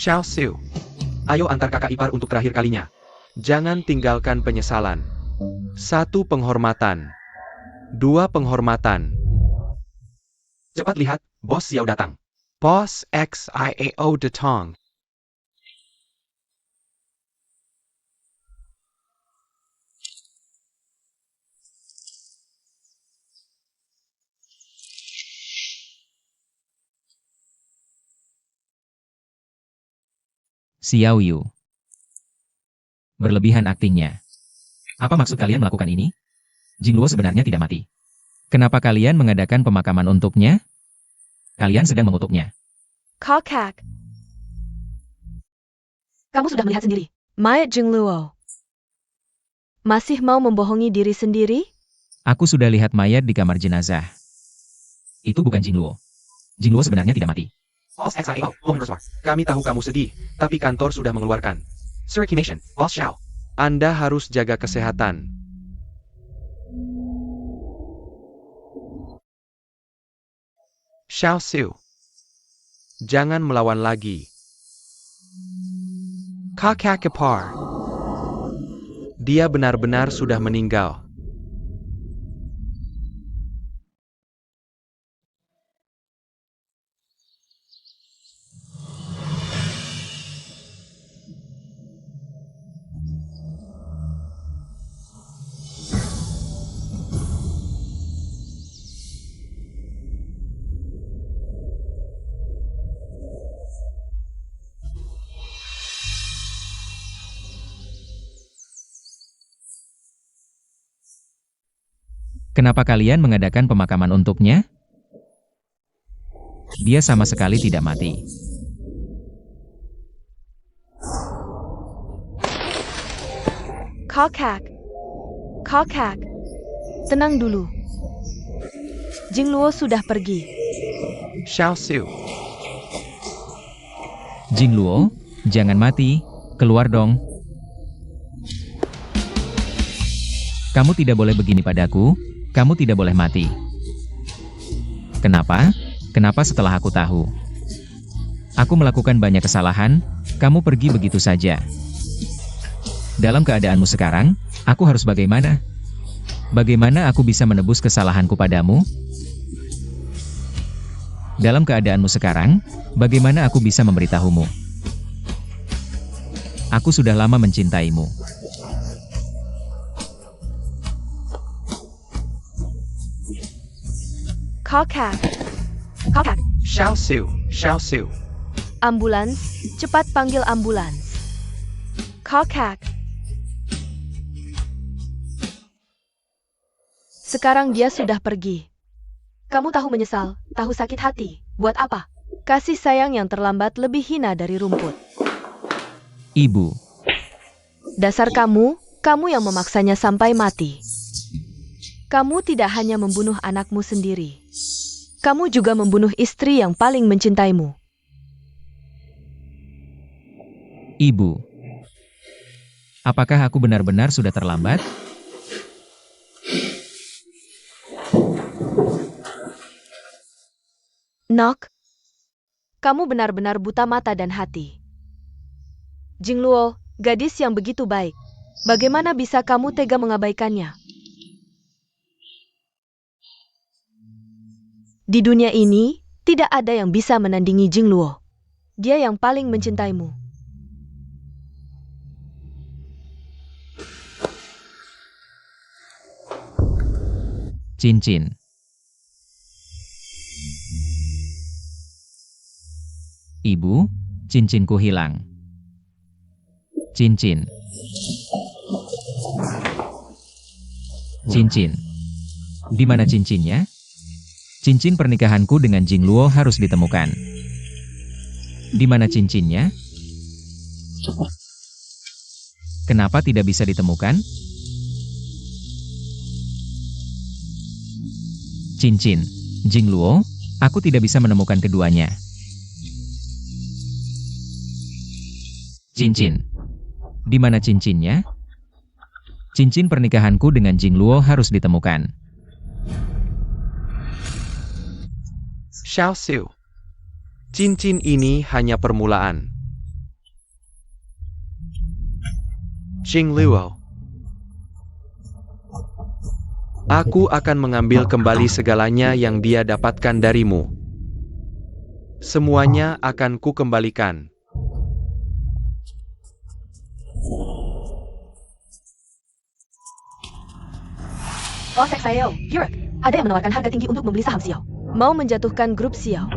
Xiao Xiu. Ayo antar kakak ipar untuk terakhir kalinya. Jangan tinggalkan penyesalan. 1 penghormatan. 2 penghormatan. Cepat lihat, Bos Xiao datang. Bos Xiao datang. Xiao Yu. Berlebihan aktingnya. Apa maksud kalian melakukan ini? Jingluo sebenarnya tidak mati. Kenapa kalian mengadakan pemakaman untuknya? Kalian sedang mengutuknya. Kakak, Kamu sudah melihat sendiri. mayat Jingluo. Masih mau membohongi diri sendiri? Aku sudah lihat mayat di kamar jenazah. Itu bukan Jingluo. Jingluo sebenarnya tidak mati. Bos Xiao, mohon bersuara. Kami tahu kamu sedih, tapi kantor sudah mengeluarkan Circulation, Bos Xiao. Anda harus jaga kesehatan. Xiao Xiu. Jangan melawan lagi. Kakak ipar. Dia benar-benar sudah meninggal. Kenapa kalian mengadakan pemakaman untuknya? Dia sama sekali tidak mati. Kakak. Kakak. Tenang dulu. Jingluo sudah pergi. Xiao Xiu. Jingluo, jangan mati. Keluar dong. Kamu tidak boleh begini padaku. Kamu tidak boleh mati. Kenapa? Kenapa setelah aku tahu? Aku melakukan banyak kesalahan, kamu pergi begitu saja. Dalam keadaanmu sekarang, aku harus bagaimana? Bagaimana aku bisa menebus kesalahanku padamu? Dalam keadaanmu sekarang, bagaimana aku bisa memberitahumu? Aku sudah lama mencintaimu. Kakak. Kakak, Xiao Xiu. Xiao Xiu. Ambulans, cepat panggil ambulans. Kakak. Sekarang dia sudah pergi. kamu tahu menyesal, tahu sakit hati. Buat apa? Kasih sayang yang terlambat lebih hina dari rumput. Ibu, Dasar kamu yang memaksanya sampai mati. Kamu tidak hanya membunuh anakmu sendiri. Kamu juga membunuh istri yang paling mencintaimu. Ibu. Apakah aku benar-benar sudah terlambat? Nok, kamu benar-benar buta mata dan hati. Jingluo, gadis yang begitu baik. Bagaimana bisa kamu tega mengabaikannya? Di dunia ini, tidak ada yang bisa menandingi Jingluo. Dia yang paling mencintaimu. Cincin. Ibu, cincinku hilang. Cincin. Cincin. Di mana cincinnya? Cincin pernikahanku dengan Jing Luo harus ditemukan. Di mana cincinnya? Kenapa tidak bisa ditemukan? Cincin. Jing Luo, aku tidak bisa menemukan keduanya. Cincin. Di mana cincinnya? Cincin pernikahanku dengan Jing Luo harus ditemukan. Xiao Su. Cincin ini hanya permulaan. Jing Luo. Aku akan mengambil kembali segalanya yang dia dapatkan darimu. Semuanya akan ku kembalikan. Oh, Xiao, Yurik, ada yang menawarkan harga tinggi untuk membeli saham Xiao. Mau menjatuhkan grup Xiao.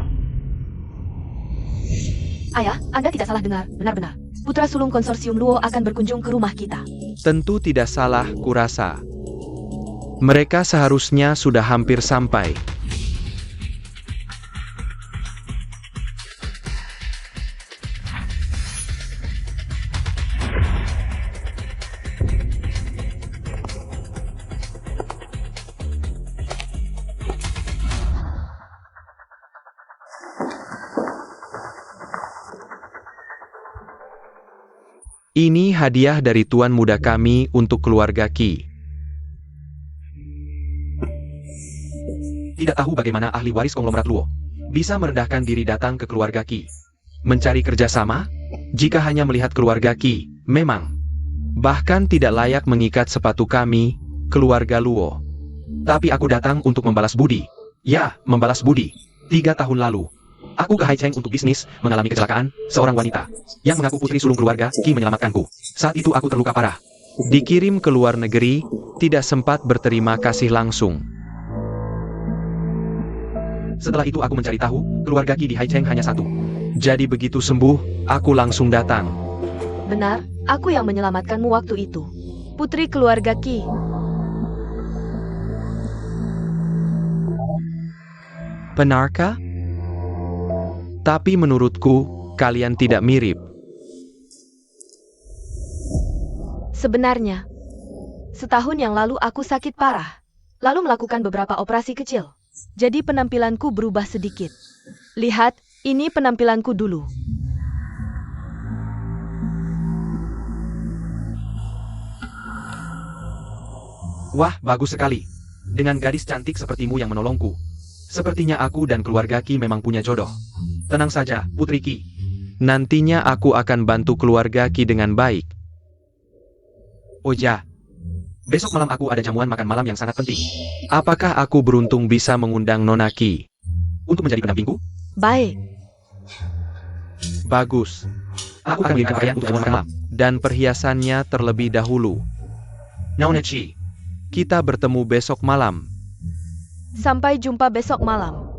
Ayah, Anda tidak salah dengar, benar-benar. Putra sulung konsorsium Luo akan berkunjung ke rumah kita. Tentu tidak salah, kurasa. Mereka seharusnya sudah hampir sampai. Ini hadiah dari tuan muda kami untuk keluarga Qi. Tidak tahu bagaimana ahli waris konglomerat Luo bisa merendahkan diri datang ke keluarga Qi. Mencari kerjasama? Jika hanya melihat keluarga Qi, memang. Bahkan tidak layak mengikat sepatu kami, keluarga Luo. Tapi aku datang untuk membalas budi. Ya, membalas budi. 3 tahun lalu, aku ke Haicheng untuk bisnis, mengalami kecelakaan. Seorang wanita yang mengaku putri sulung keluarga Qi menyelamatkanku. Saat itu aku terluka parah. Dikirim ke luar negeri, tidak sempat berterima kasih langsung. Setelah itu aku mencari tahu, keluarga Qi di Haicheng hanya satu. Jadi begitu sembuh, aku langsung datang. Benar, aku yang menyelamatkanmu waktu itu. Putri keluarga Qi. Benarkah? Tapi menurutku, kalian tidak mirip. Sebenarnya, setahun yang lalu aku sakit parah. Lalu melakukan beberapa operasi kecil. Jadi penampilanku berubah sedikit. Lihat, ini penampilanku dulu. Wah, bagus sekali. Dengan gadis cantik sepertimu yang menolongku. Sepertinya aku dan keluarga Qi memang punya jodoh. Tenang saja, Putri Qi. Nantinya aku akan bantu keluarga Qi dengan baik. Oh ya, besok malam aku ada jamuan makan malam yang sangat penting. Apakah aku beruntung bisa mengundang Nona Qi untuk menjadi pendampingku? Baik. Bagus. Aku akan mengirimkan pakaian untuk jamuan makan malam. Dan perhiasannya terlebih dahulu. Nona Qi, kita bertemu besok malam. Sampai jumpa besok malam.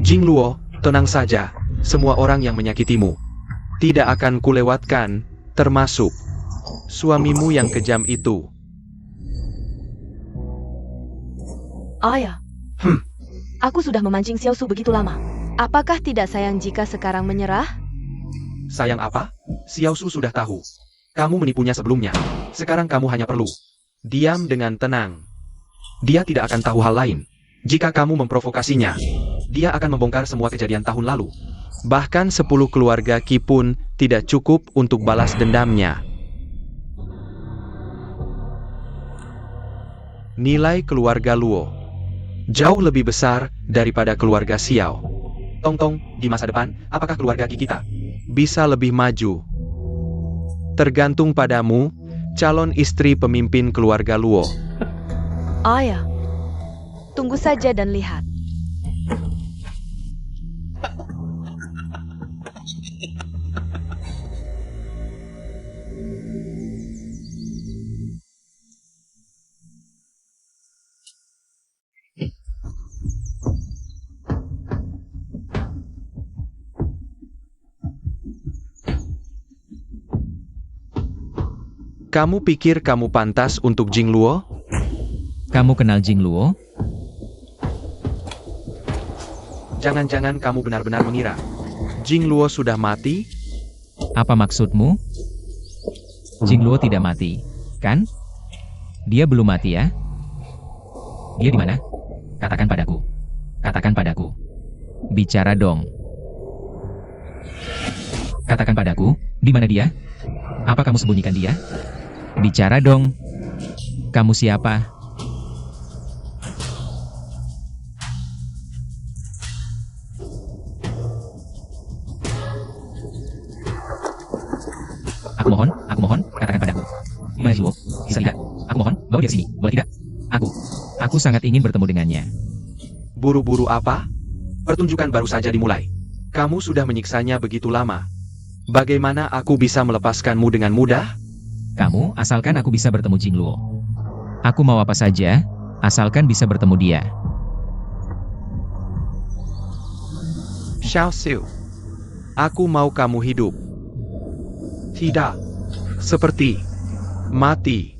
Jing Luo, tenang saja. Semua orang yang menyakitimu tidak akan kulewatkan, termasuk suamimu yang kejam itu. Ayah. Aku sudah memancing Xiao Su begitu lama. Apakah tidak sayang jika sekarang menyerah? Sayang apa? Xiao Su sudah tahu. Kamu menipunya sebelumnya. Sekarang kamu hanya perlu diam dengan tenang. Dia tidak akan tahu hal lain. Jika kamu memprovokasinya, dia akan membongkar semua kejadian tahun lalu. Bahkan 10 keluarga Qi pun tidak cukup untuk balas dendamnya. Nilai keluarga Luo jauh lebih besar daripada keluarga Xiao. Tong, di masa depan, apakah keluarga Qi kita bisa lebih maju? Tergantung padamu, calon istri pemimpin keluarga Luo. Ayah, tunggu saja dan lihat. Kamu pikir kamu pantas untuk Jingluo? Kamu kenal Jingluo? Jangan-jangan kamu benar-benar mengira Jingluo sudah mati? Apa maksudmu? Jingluo tidak mati, kan? Dia belum mati ya? Dia di mana? Katakan padaku. Katakan padaku. Bicara dong. Katakan padaku, di mana dia? Apa kamu sembunyikan dia? Bicara dong. Kamu siapa? Aku mohon, katakan padaku. Mana Jingluo? Bisa lihat. Aku mohon, bawa dia sini, boleh tidak? Aku sangat ingin bertemu dengannya. Buru-buru apa? Pertunjukan baru saja dimulai. Kamu sudah menyiksanya begitu lama. Bagaimana aku bisa melepaskanmu dengan mudah? Kamu, asalkan aku bisa bertemu Jingluo. Aku mau apa saja, asalkan bisa bertemu dia. Xiao Xiu, aku mau kamu hidup. Tidak. Seperti mati.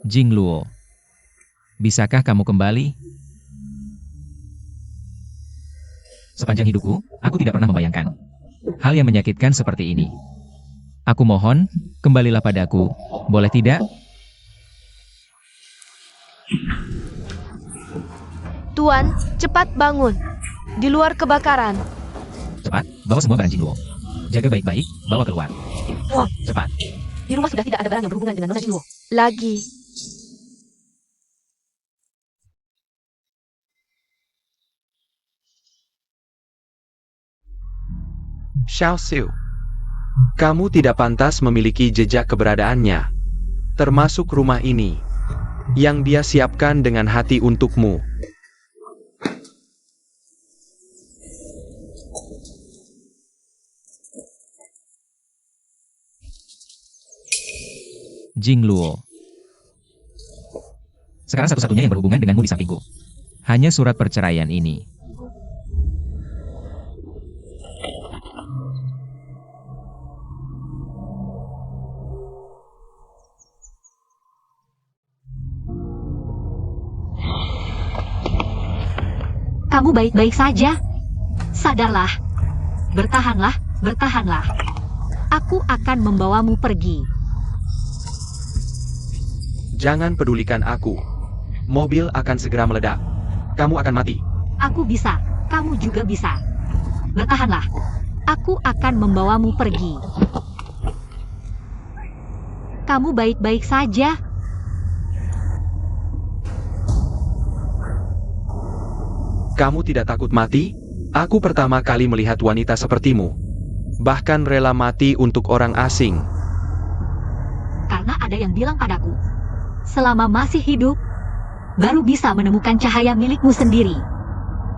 Jingluo, bisakah kamu kembali? Sepanjang hidupku, aku tidak pernah membayangkan hal yang menyakitkan seperti ini. Aku mohon, kembalilah padaku, boleh tidak? Tuan, cepat bangun. Di luar kebakaran. Cepat, bawa semua barang Jingluo. Jaga baik-baik, bawa keluar. Cepat. Di rumah sudah tidak ada barang yang berhubungan dengan Nona Jingluo. Lagi. Xiao Xiu, kamu tidak pantas memiliki jejak keberadaannya, termasuk rumah ini, yang dia siapkan dengan hati untukmu. Jingluo. Sekarang satu-satunya yang berhubungan denganmu di sampingku. Hanya surat perceraian ini. Kamu baik-baik saja. Sadarlah. Bertahanlah, bertahanlah. Aku akan membawamu pergi. Jangan pedulikan aku. Mobil akan segera meledak. Kamu akan mati. Aku bisa, kamu juga bisa. Bertahanlah. Aku akan membawamu pergi. Kamu baik-baik saja. Kamu tidak takut mati? Aku pertama kali melihat wanita sepertimu. Bahkan rela mati untuk orang asing. Karena ada yang bilang padaku, selama masih hidup, baru bisa menemukan cahaya milikmu sendiri.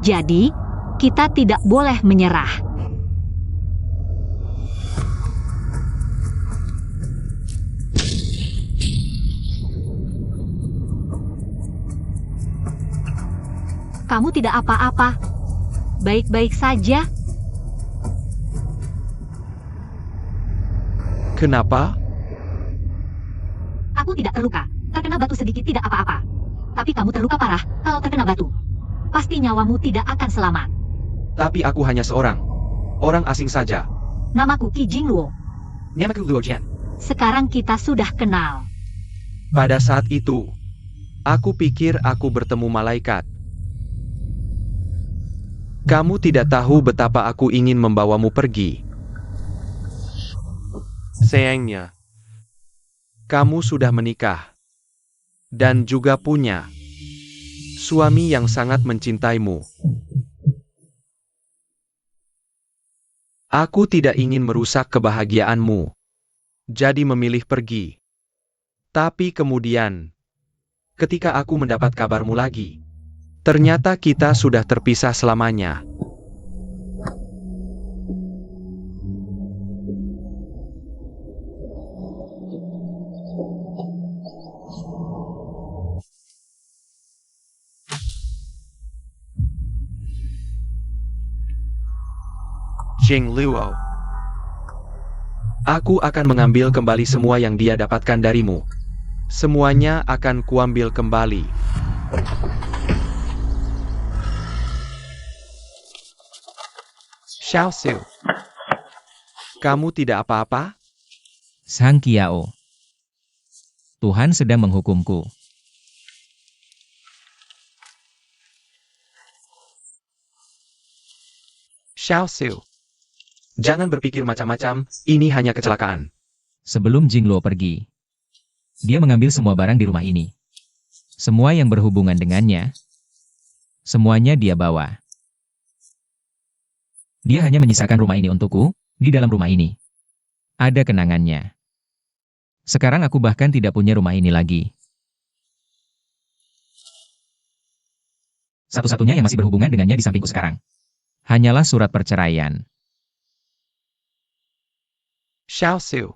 Jadi, kita tidak boleh menyerah. Kamu tidak apa-apa. Baik-baik saja. Kenapa? Aku tidak terluka. Terkena batu sedikit tidak apa-apa. Tapi kamu terluka parah kalau terkena batu. Pasti nyawamu tidak akan selamat. Tapi aku hanya seorang. Orang asing saja. Namaku Qi Jingluo. Namaku Luo Jian. Sekarang kita sudah kenal. Pada saat itu, aku pikir aku bertemu malaikat. Kamu tidak tahu betapa aku ingin membawamu pergi. Sayangnya, kamu sudah menikah. Dan juga punya suami yang sangat mencintaimu. Aku tidak ingin merusak kebahagiaanmu. Jadi memilih pergi. Tapi kemudian, ketika aku mendapat kabarmu lagi, ternyata kita sudah terpisah selamanya. Jing Luo. Aku akan mengambil kembali semua yang dia dapatkan darimu. Semuanya akan kuambil kembali. Xiao Su. Kamu tidak apa-apa? Sang Kiao. Tuhan sedang menghukumku. Xiao Su. Jangan berpikir macam-macam, ini hanya kecelakaan. Sebelum Jing Luo pergi, dia mengambil semua barang di rumah ini. Semua yang berhubungan dengannya, semuanya dia bawa. Dia hanya menyisakan rumah ini untukku. Di dalam rumah ini ada kenangannya. Sekarang aku bahkan tidak punya rumah ini lagi. Satu-satunya yang masih berhubungan dengannya di sampingku sekarang hanyalah surat perceraian. Xiao Su.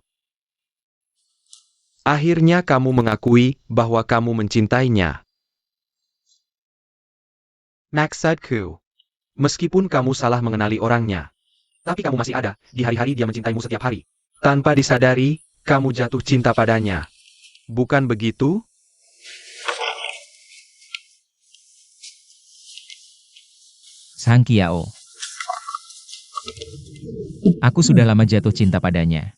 Akhirnya kamu mengakui bahwa kamu mencintainya. Maksudku, meskipun kamu salah mengenali orangnya, tapi kamu masih ada, di hari-hari dia mencintaimu setiap hari. Tanpa disadari, kamu jatuh cinta padanya. Bukan begitu? Sang Kiao. Aku sudah lama jatuh cinta padanya.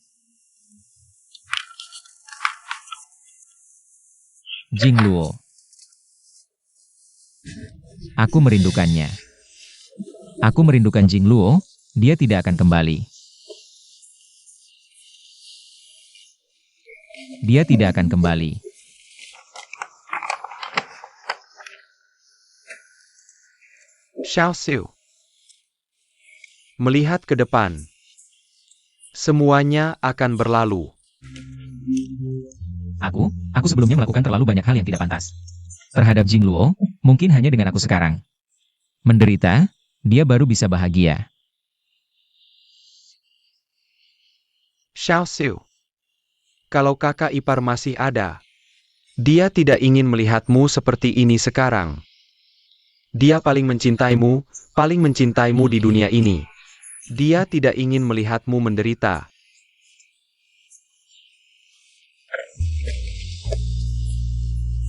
Jing Luo. Aku merindukannya. Aku merindukan Jing Luo, dia tidak akan kembali. Dia tidak akan kembali. Xiao Su. Melihat ke depan, semuanya akan berlalu. Aku sebelumnya melakukan terlalu banyak hal yang tidak pantas. Terhadap Jing Luo, mungkin hanya dengan aku sekarang. Menderita, dia baru bisa bahagia. Xiao Su. Kalau kakak ipar masih ada, dia tidak ingin melihatmu seperti ini sekarang. Dia paling mencintaimu di dunia ini. Dia tidak ingin melihatmu menderita.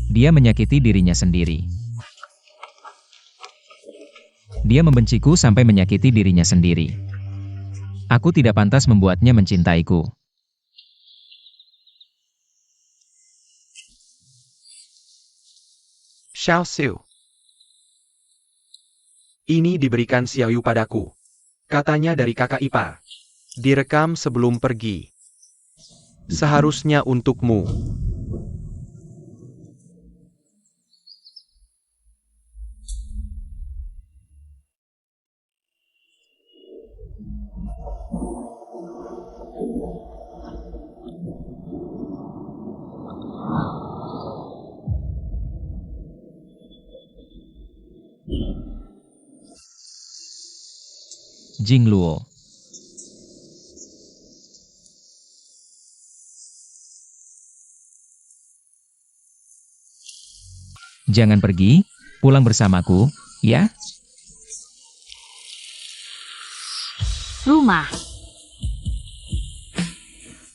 Dia menyakiti dirinya sendiri. Dia membenciku sampai menyakiti dirinya sendiri. Aku tidak pantas membuatnya mencintaiku. Xiao Su. Ini diberikan Xiaoyu padaku. Katanya dari kakak ipar. Direkam sebelum pergi. Seharusnya untukmu. Jing Luo. Jangan pergi, pulang bersamaku, ya? Rumah.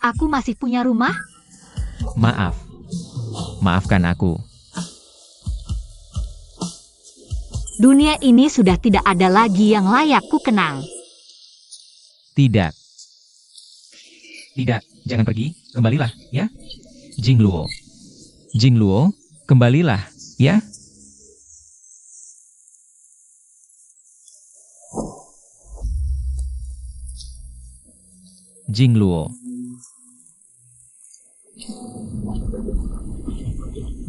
Aku masih punya rumah? Maaf. Maafkan aku. Dunia ini sudah tidak ada lagi yang layak ku kenang. Tidak. Tidak, jangan pergi, kembalilah, ya? Jing Luo. Jing Luo, kembalilah, ya? Jing Luo.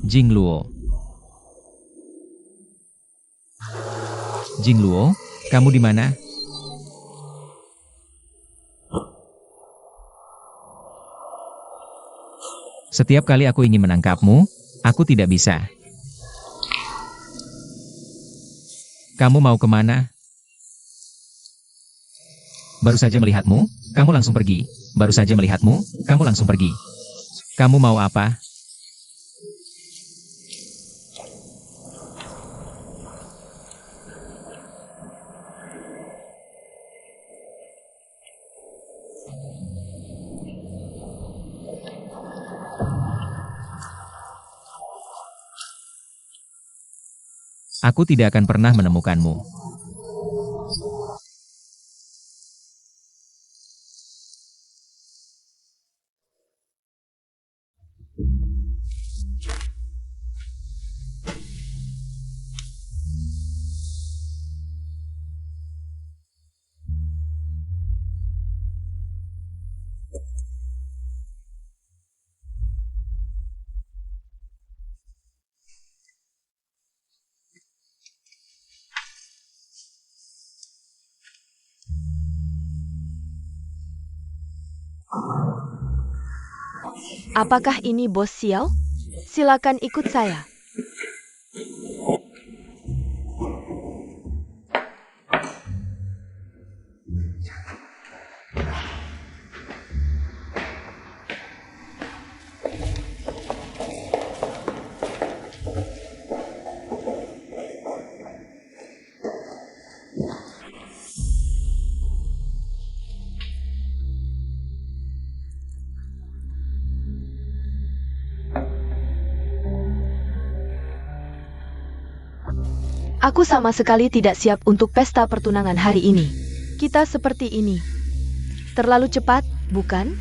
Jing Luo. Jing Luo, kamu di mana? Setiap kali aku ingin menangkapmu, aku tidak bisa. Kamu mau kemana? Baru saja melihatmu, kamu langsung pergi. Baru saja melihatmu, kamu langsung pergi. Kamu mau apa? Aku tidak akan pernah menemukanmu. Apakah ini Bos Xiao? Silakan ikut saya. Aku sama sekali tidak siap untuk pesta pertunangan hari ini. Kita seperti ini. Terlalu cepat, bukan?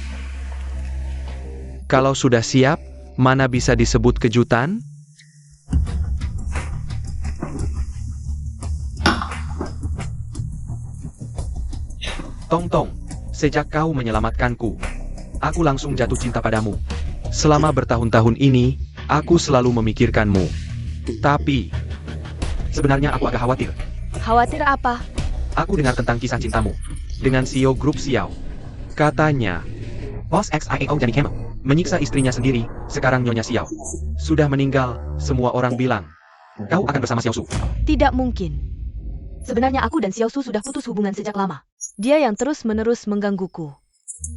Kalau sudah siap, mana bisa disebut kejutan? Tong Tong, sejak kau menyelamatkanku, aku langsung jatuh cinta padamu. Selama bertahun-tahun ini, aku selalu memikirkanmu. Tapi, sebenarnya aku agak khawatir. Khawatir apa? Aku dengar tentang kisah cintamu dengan CEO Grup Xiao. Katanya, Bos XIAO Johnny Camel menyiksa istrinya sendiri, sekarang Nyonya Xiao sudah meninggal, semua orang bilang kau akan bersama Xiao Su. Tidak mungkin. Sebenarnya aku dan Xiao Su sudah putus hubungan sejak lama. Dia yang terus-menerus menggangguku.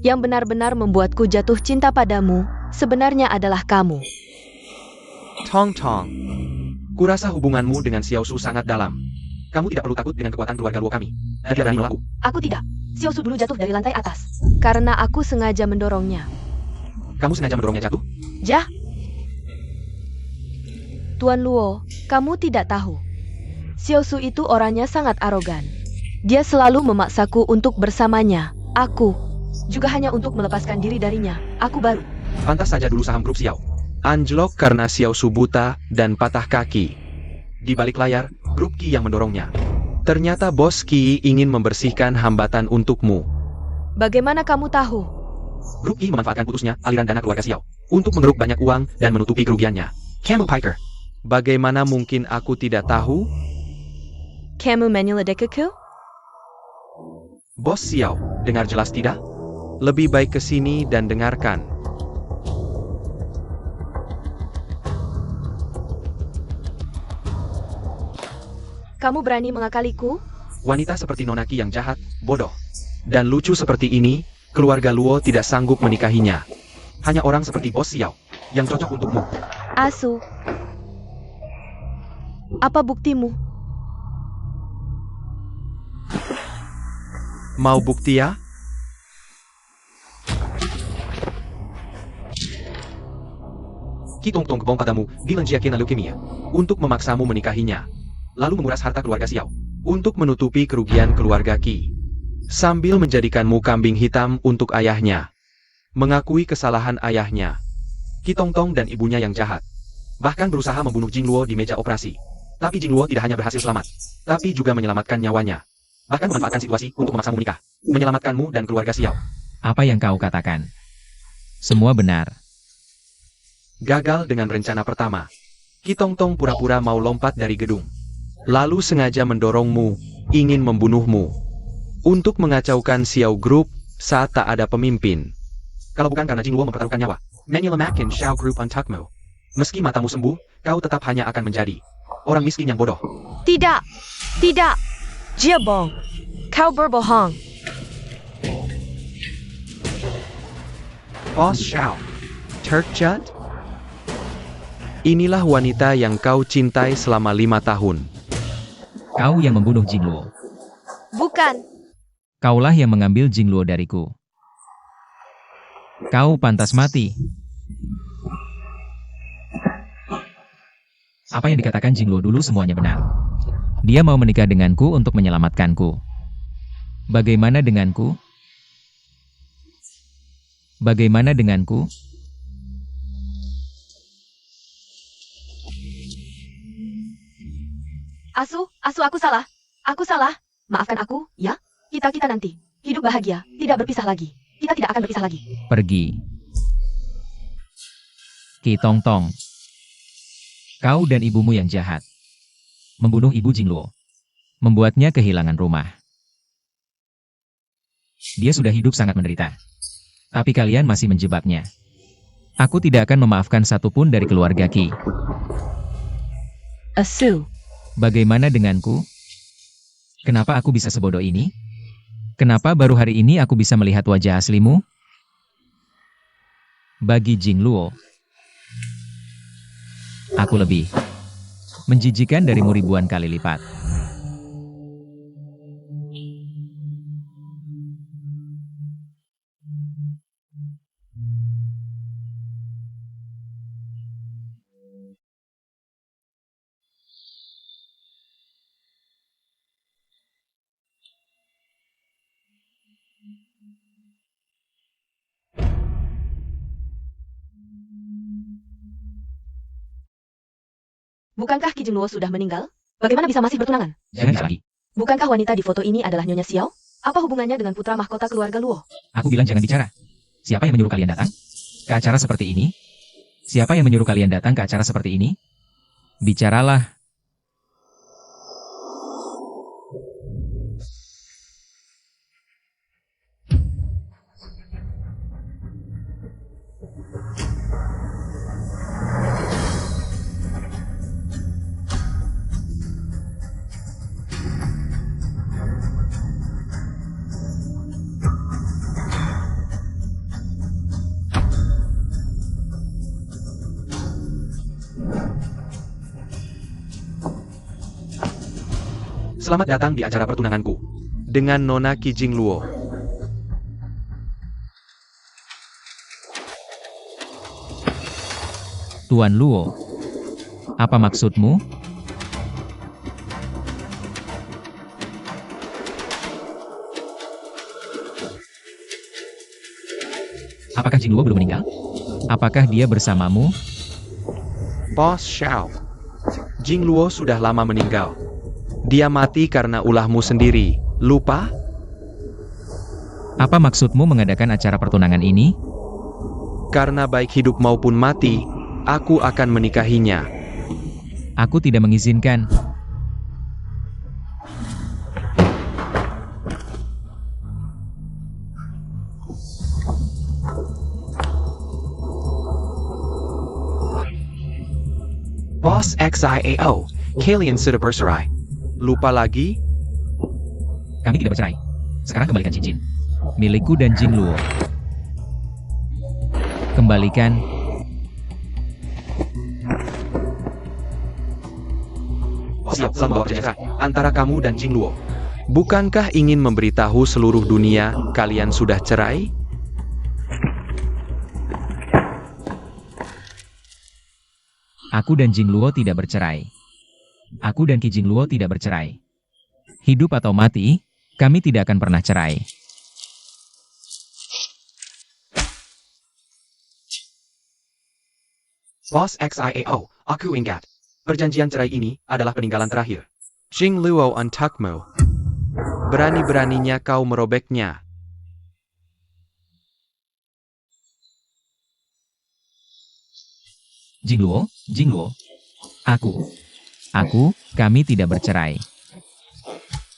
Yang benar-benar membuatku jatuh cinta padamu, sebenarnya adalah kamu. Tong Tong, kurasa hubunganmu dengan Xiao Su sangat dalam. Kamu tidak perlu takut dengan kekuatan keluarga luo kami. Dia berani melaku. Aku tidak. Xiao Su dulu jatuh dari lantai atas. Karena aku sengaja mendorongnya. Kamu sengaja mendorongnya jatuh? Jah. Tuan Luo, kamu tidak tahu. Xiao Su itu orangnya sangat arogan. Dia selalu memaksaku untuk bersamanya. Aku juga hanya untuk melepaskan diri darinya. Aku baru. Pantas saja dulu saham Grup Xiao anjlok karena Xiao Su buta dan patah kaki. Di balik layar, Grup Qi yang mendorongnya. Ternyata Bos Qi ingin membersihkan hambatan untukmu. Bagaimana kamu tahu? Grup Qi memanfaatkan putusnya aliran dana keluarga Xiao untuk mengeruk banyak uang dan menutupi kerugiannya. Camel Piker. Bagaimana mungkin aku tidak tahu? Kamu menyelidikuku? Bos Xiao, dengar jelas tidak? Lebih baik ke sini dan dengarkan. Kamu berani mengakaliku? Wanita seperti Nonaki yang jahat, bodoh, dan lucu seperti ini, keluarga Luo tidak sanggup menikahinya. Hanya orang seperti Bos Xiao yang cocok untukmu. Asu. Apa buktimu? Mau bukti ya? Ki Tong Tong kebong padamu, Gilanjiakian leukemia, untuk memaksamu menikahinya. Lalu menguras harta keluarga Xiao, untuk menutupi kerugian keluarga Qi. Sambil menjadikanmu kambing hitam untuk ayahnya. Mengakui kesalahan ayahnya. Ki Tong Tong dan ibunya yang jahat. Bahkan berusaha membunuh Jing Luo di meja operasi. Tapi Jing Luo tidak hanya berhasil selamat, tapi juga menyelamatkan nyawanya. Bahkan memanfaatkan situasi untuk memaksamu menikah. Menyelamatkanmu dan keluarga Xiao. Apa yang kau katakan? Semua benar. Gagal dengan rencana pertama. Kitongtong pura-pura mau lompat dari gedung. Lalu sengaja mendorongmu, ingin membunuhmu. Untuk mengacaukan Xiao Group saat tak ada pemimpin. Kalau bukan karena Jingluo mempertaruhkan nyawa, menyelamatkan Xiao Group untukmu. Meski matamu sembuh, kau tetap hanya akan menjadi orang miskin yang bodoh. Tidak, tidak. Jiabong, kau berbohong. Boss Xiao. Terjat? Inilah wanita yang kau cintai selama 5 tahun. Kau yang membunuh Jingluo. Bukan. Kaulah yang mengambil Jingluo dariku. Kau pantas mati. Apa yang dikatakan Jingluo dulu semuanya benar. Dia mau menikah denganku untuk menyelamatkanku. Bagaimana denganku? Bagaimana denganku? Asu, aku salah. Aku salah. Maafkan aku, ya? Kita nanti. Hidup bahagia, tidak berpisah lagi. Kita tidak akan berpisah lagi. Pergi. Ki Tong Tong. Kau dan ibumu yang jahat. Membunuh ibu Jingluo. Membuatnya kehilangan rumah. Dia sudah hidup sangat menderita. Tapi kalian masih menjebaknya. Aku tidak akan memaafkan satupun dari keluarga Ki. Asu. Bagaimana denganku? Kenapa aku bisa sebodoh ini? Kenapa baru hari ini aku bisa melihat wajah aslimu? Bagi Jingluo, aku lebih menjijikan darimu ribuan kali lipat. Bukankah Ki Jingluo sudah meninggal? Bagaimana bisa masih bertunangan? Jangan bisa lagi. Bukankah wanita di foto ini adalah Nyonya Xiao? Apa hubungannya dengan putra mahkota keluarga Luo? Aku bilang jangan bicara. Siapa yang menyuruh kalian datang ke acara seperti ini? Siapa yang menyuruh kalian datang ke acara seperti ini? Bicaralah. Selamat datang di acara pertunanganku. Dengan Nona Ki Jingluo. Tuan Luo, apa maksudmu? Apakah Jingluo belum meninggal? Apakah dia bersamamu? Boss Xiao. Jingluo sudah lama meninggal. Dia mati karena ulahmu sendiri. Lupa? Apa maksudmu mengadakan acara pertunangan ini? Karena baik hidup maupun mati, aku akan menikahinya. Aku tidak mengizinkan. Boss XIAO, kalian sudah bercerai. Lupa lagi? Kami tidak bercerai. Sekarang kembalikan cincin milikku dan Jingluo. Kembalikan. Siap membawa perjanjian antara kamu dan Jingluo. Bukankah ingin memberitahu seluruh dunia kalian sudah cerai? Aku dan Jingluo tidak bercerai. Aku dan Ki Jingluo tidak bercerai. Hidup atau mati, kami tidak akan pernah cerai. Boss XIAO, aku ingat. Perjanjian cerai ini adalah peninggalan terakhir. Jingluo untukmu. Berani-beraninya kau merobeknya. Jingluo, Jingluo. Kami tidak bercerai.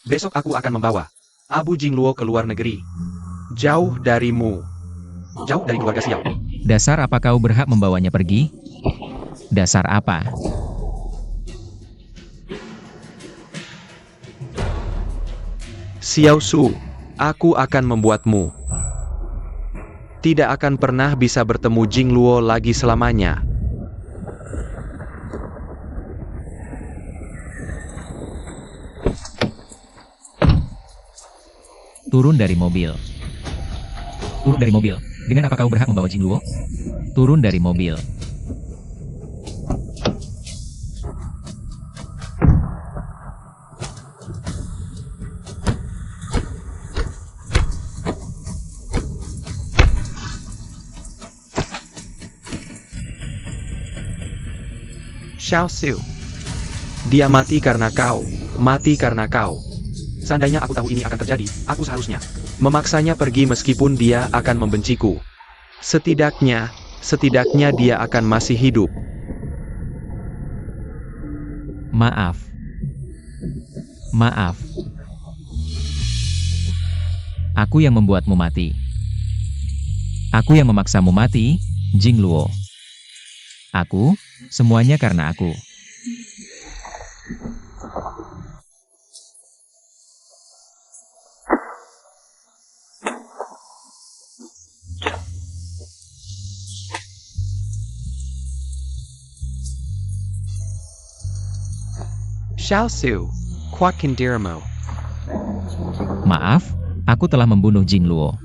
Besok aku akan membawa Abu Jingluo ke luar negeri. Jauh darimu. Jauh dari keluarga Xiao. Dasar apa kau berhak membawanya pergi? Dasar apa? Xiao Su, aku akan membuatmu tidak akan pernah bisa bertemu Jingluo lagi selamanya. Turun dari mobil. Turun dari mobil. Dengan apa kau berhak membawa Jingluo? Turun dari mobil. Xiao Su. Dia mati karena kau. Mati karena kau. Seandainya aku tahu ini akan terjadi, aku seharusnya memaksanya pergi meskipun dia akan membenciku. Setidaknya dia akan masih hidup. Maaf. Maaf. Aku yang membuatmu mati. Aku yang memaksamu mati, Jingluo. Semuanya karena aku. Xiao Su, kuatkan dirimu. Maaf, aku telah membunuh Jingluo.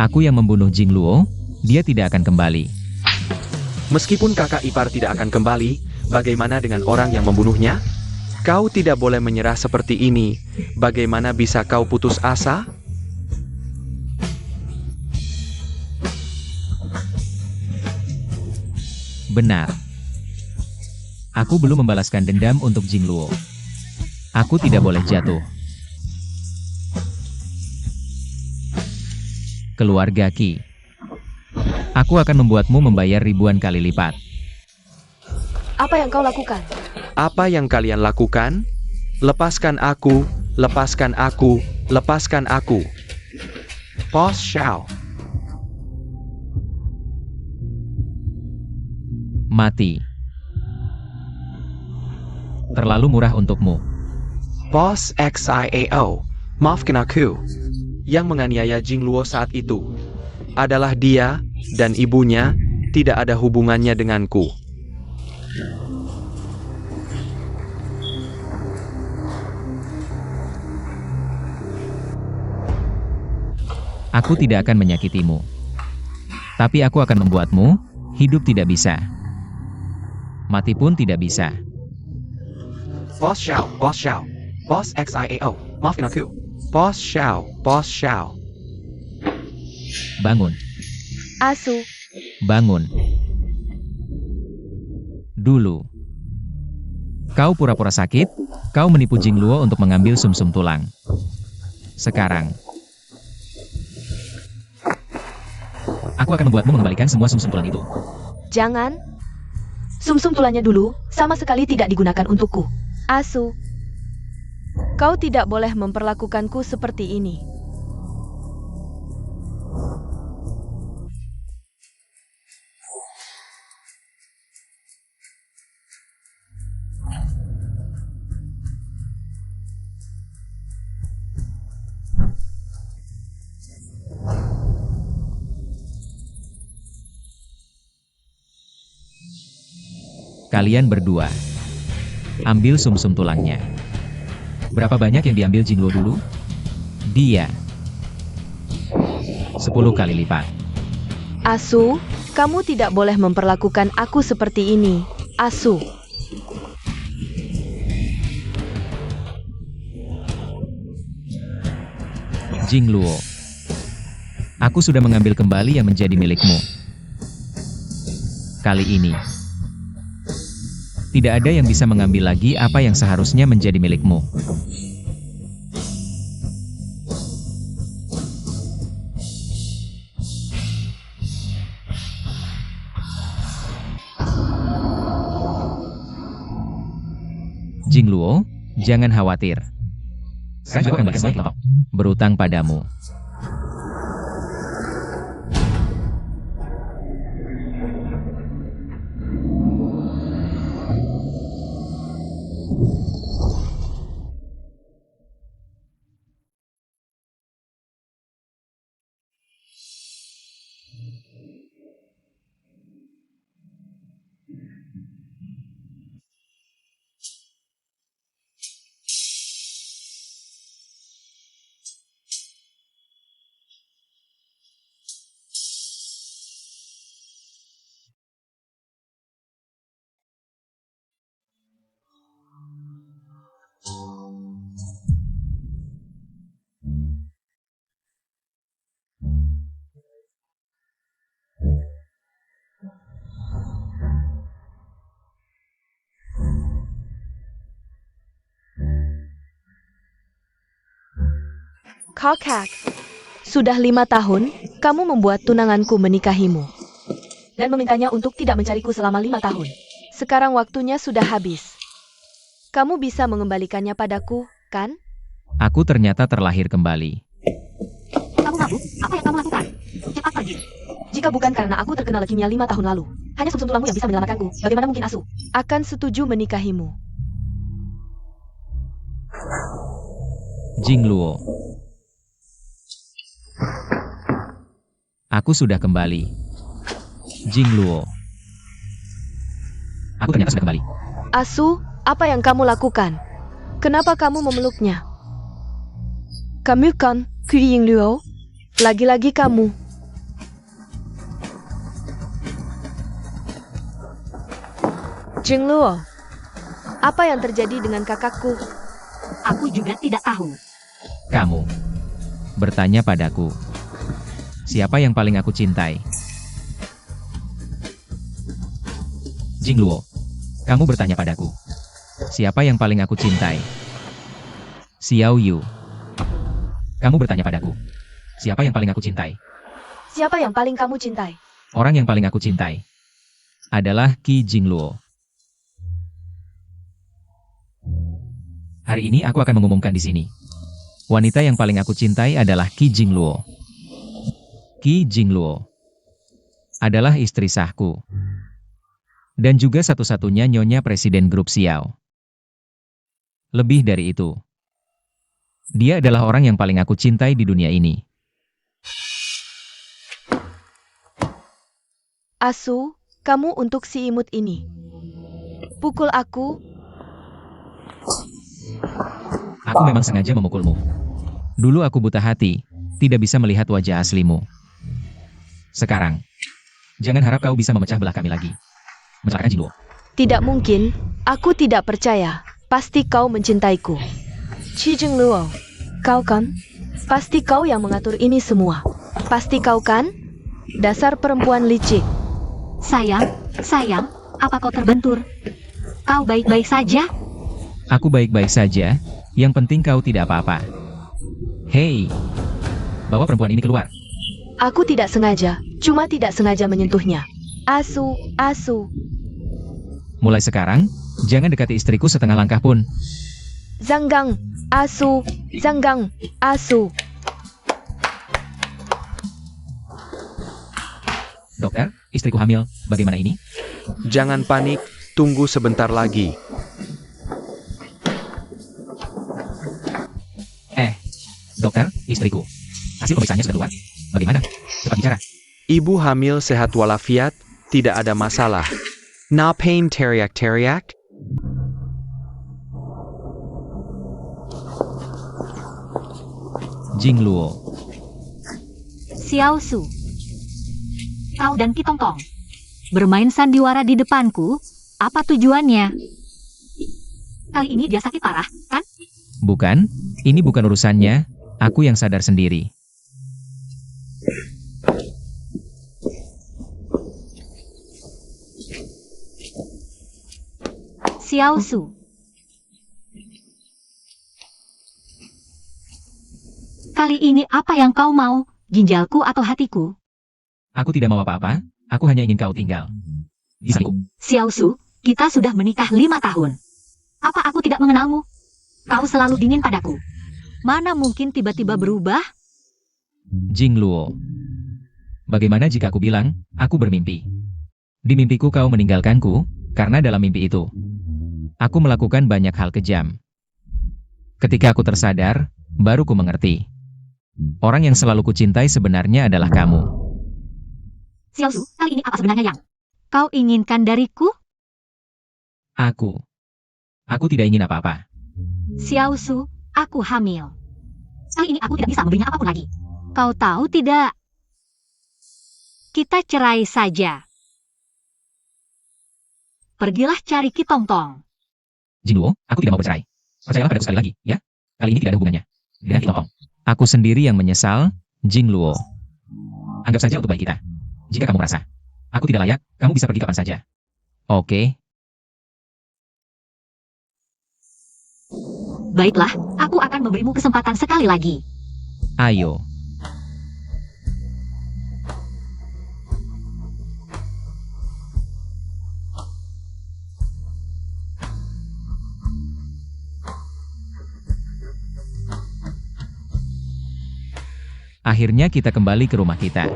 Aku yang membunuh Jingluo, dia tidak akan kembali. Meskipun kakak ipar tidak akan kembali, bagaimana dengan orang yang membunuhnya? Kau tidak boleh menyerah seperti ini. Bagaimana bisa kau putus asa? Benar. Aku belum membalaskan dendam untuk Jingluo. Aku tidak boleh jatuh. Keluarga Qi. Aku akan membuatmu membayar ribuan kali lipat. Apa yang kau lakukan? Apa yang kalian lakukan? Lepaskan aku, lepaskan aku, lepaskan aku. Boss Xiao. Mati. Terlalu murah untukmu. Boss Xiao, maafkan aku. Yang menganiaya Jingluo saat itu adalah dia, dan ibunya tidak ada hubungannya denganku. Aku tidak akan menyakitimu. Tapi aku akan membuatmu hidup tidak bisa. Mati pun tidak bisa. Boss Xiao, Boss Xiao, maafkan aku. Boss Xiao. Bangun. Asu, Bangun. Dulu. Kau pura-pura sakit, kau menipu Jingluo untuk mengambil sumsum tulang. Sekarang. Aku akan membuatmu mengembalikan semua sumsum tulang itu. jangan. Sumsum tulangnya dulu sama sekali tidak digunakan untukku. Asu, kau tidak boleh memperlakukanku seperti ini. Kalian berdua. Ambil sumsum tulangnya. Berapa banyak yang diambil Jingluo dulu? Dia. 10 kali lipat. Asu, kamu tidak boleh memperlakukan aku seperti ini. Asu. Jingluo. Aku sudah mengambil kembali yang menjadi milikmu. Kali ini. Tidak ada yang bisa mengambil lagi apa yang seharusnya menjadi milikmu. Jingluo, jangan khawatir. Saya juga akan membalas kelompok berutang padamu. Kakak, sudah 5 tahun, kamu membuat tunanganku menikahimu. Dan memintanya untuk tidak mencariku selama 5 tahun. Sekarang waktunya sudah habis. Kamu bisa mengembalikannya padaku, kan? Aku ternyata terlahir kembali. Kamu mabuk? Apa yang kamu lakukan? Cepat pergi. Jika bukan karena aku terkena leukemia 5 tahun lalu, hanya sumsum tulangmu yang bisa menyelamatkanku. Bagaimana mungkin Asu akan setuju menikahimu? Jingluo. Aku sudah kembali. Jingluo. Aku ternyata sudah kembali. Asu, apa yang kamu lakukan? Kenapa kamu memeluknya? Kamu kan, Yingluo? Lagi-lagi kamu. Jingluo, apa yang terjadi dengan kakakku? Aku juga tidak tahu. Kamu bertanya padaku, siapa yang paling aku cintai? Jingluo, kamu bertanya padaku, siapa yang paling aku cintai? Xiao Yu, kamu bertanya padaku, siapa yang paling aku cintai? Siapa yang paling kamu cintai? Orang yang paling aku cintai adalah Qi Jingluo. Hari ini aku akan mengumumkan di sini. Wanita yang paling aku cintai adalah Qi Jingluo. Qi Jingluo adalah istri sahku. Dan juga satu-satunya nyonya presiden grup Xiao. Lebih dari itu, dia adalah orang yang paling aku cintai di dunia ini. Asu, kamu untuk si imut ini. Pukul aku. Aku memang sengaja memukulmu. Dulu aku buta hati, tidak bisa melihat wajah aslimu. Sekarang, jangan harap kau bisa memecah belah kami lagi. Mencelakakan Jingluo. Tidak mungkin, aku tidak percaya. Pasti kau mencintaiku. Qi Jingluo, kau kan? Pasti kau yang mengatur ini semua. Pasti kau kan? Dasar perempuan licik. Sayang, apa kau terbentur? Kau baik-baik saja? Aku baik-baik saja, yang penting kau tidak apa-apa. Hei, bawa perempuan ini keluar. Aku tidak sengaja, cuma tidak sengaja menyentuhnya. Asu, Asu. Mulai sekarang, jangan dekati istriku setengah langkah pun. Zanggang, Asu, Zanggang, Asu. Dokter, istriku hamil, bagaimana ini? Jangan panik, tunggu sebentar lagi. Dokter, istriku. Hasil pemeriksaannya sudah keluar. Bagaimana? Cepat bicara. Ibu hamil sehat walafiat, tidak ada masalah. Na pain teriak-teriak? Jingluo. Xiao Su. Kau dan Qi Tongtong bermain sandiwara di depanku. Apa tujuannya? Kali ini dia sakit parah, kan? Bukan, ini bukan urusannya. Aku yang sadar sendiri. Xiao Su. Kali ini apa yang kau mau? Ginjalku atau hatiku? Aku tidak mau apa-apa, aku hanya ingin kau tinggal. Di sampingku. Xiao Su, kita sudah menikah 5 tahun. Apa aku tidak mengenalmu? Kau selalu dingin padaku. Mana mungkin tiba-tiba berubah? Jing Luo. Bagaimana jika aku bilang, aku bermimpi? Di mimpiku kau meninggalkanku, karena dalam mimpi itu, aku melakukan banyak hal kejam. Ketika aku tersadar, baru ku mengerti. Orang yang selalu kucintai sebenarnya adalah kamu. Xiao Su, kali ini apa sebenarnya yang kau inginkan dariku? Aku tidak ingin apa-apa. Xiao Su, aku hamil. Kali ini aku tidak bisa memberinya apapun lagi. Kau tahu tidak? Kita cerai saja. Pergilah cari Ki Tong Tong. Jing Luo, aku tidak mau bercerai. Percayalah padaku sekali lagi, ya? Kali ini tidak ada hubungannya dengan Ki Tong Tong. Aku sendiri yang menyesal, Jing Luo. Anggap saja untuk baik kita. Jika kamu merasa aku tidak layak, kamu bisa pergi kapan saja. Oke. Baiklah, aku akan memberimu kesempatan sekali lagi. Ayo. Akhirnya kita kembali ke rumah kita.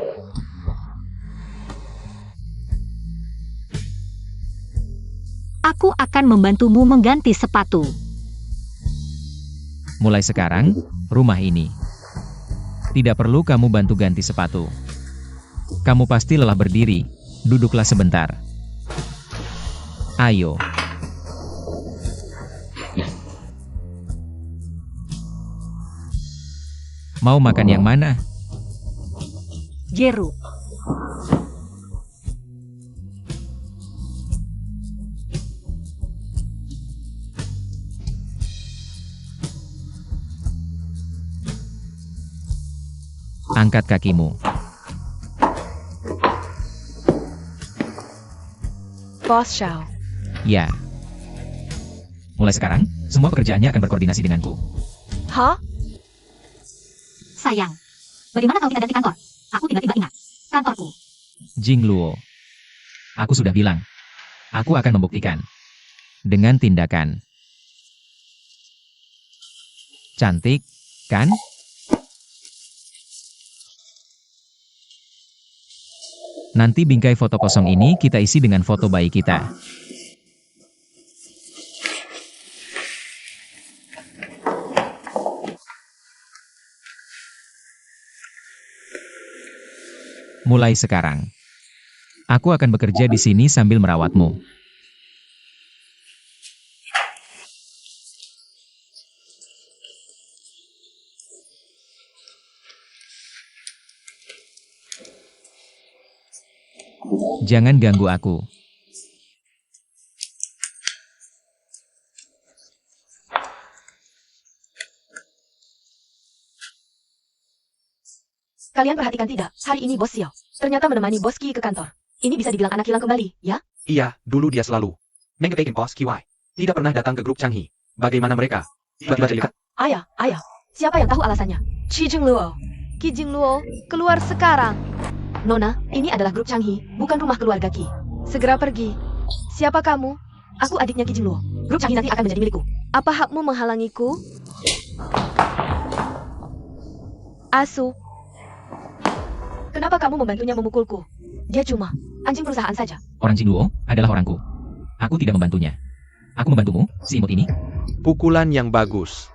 Aku akan membantumu mengganti sepatu. Mulai sekarang, rumah ini tidak perlu kamu bantu ganti sepatu. Kamu pasti lelah berdiri, duduklah sebentar. Ayo. Mau makan yang mana? Jeruk. Angkat kakimu. Bos Xiao. Ya. Mulai sekarang, semua pekerjaannya akan berkoordinasi denganku. Hah? Sayang, bagaimana kau tidak ada di kantor? Aku tiba-tiba ingat. Kantorku. Jing Luo. Aku sudah bilang. Aku akan membuktikan. Dengan tindakan. Cantik, kan? Nanti bingkai foto kosong ini kita isi dengan foto bayi kita. Mulai sekarang, aku akan bekerja di sini sambil merawatmu. Jangan ganggu aku. Kalian perhatikan tidak? Hari ini Bos Xiao ternyata menemani Bos Qi ke kantor. Ini bisa dibilang anak hilang kembali, ya? Iya, dulu dia selalu mengepekin Bos Kiwai. Tidak pernah datang ke grup Changhi. Bagaimana mereka? Tiba-tiba terlihat. Ayah, siapa yang tahu alasannya? Qi Jingluo. Qi Jingluo, keluar sekarang. Nona, ini adalah grup Changhi, bukan rumah keluarga Qi. Segera pergi. Siapa kamu? Aku adiknya Qi Jingluo. Grup Changhi nanti akan menjadi milikku. Apa hakmu menghalangiku? Asu. Kenapa kamu membantunya memukulku? Dia cuma anjing perusahaan saja. Orang Jing Luo adalah orangku. Aku tidak membantunya. Aku membantumu, si imut ini. Pukulan yang bagus.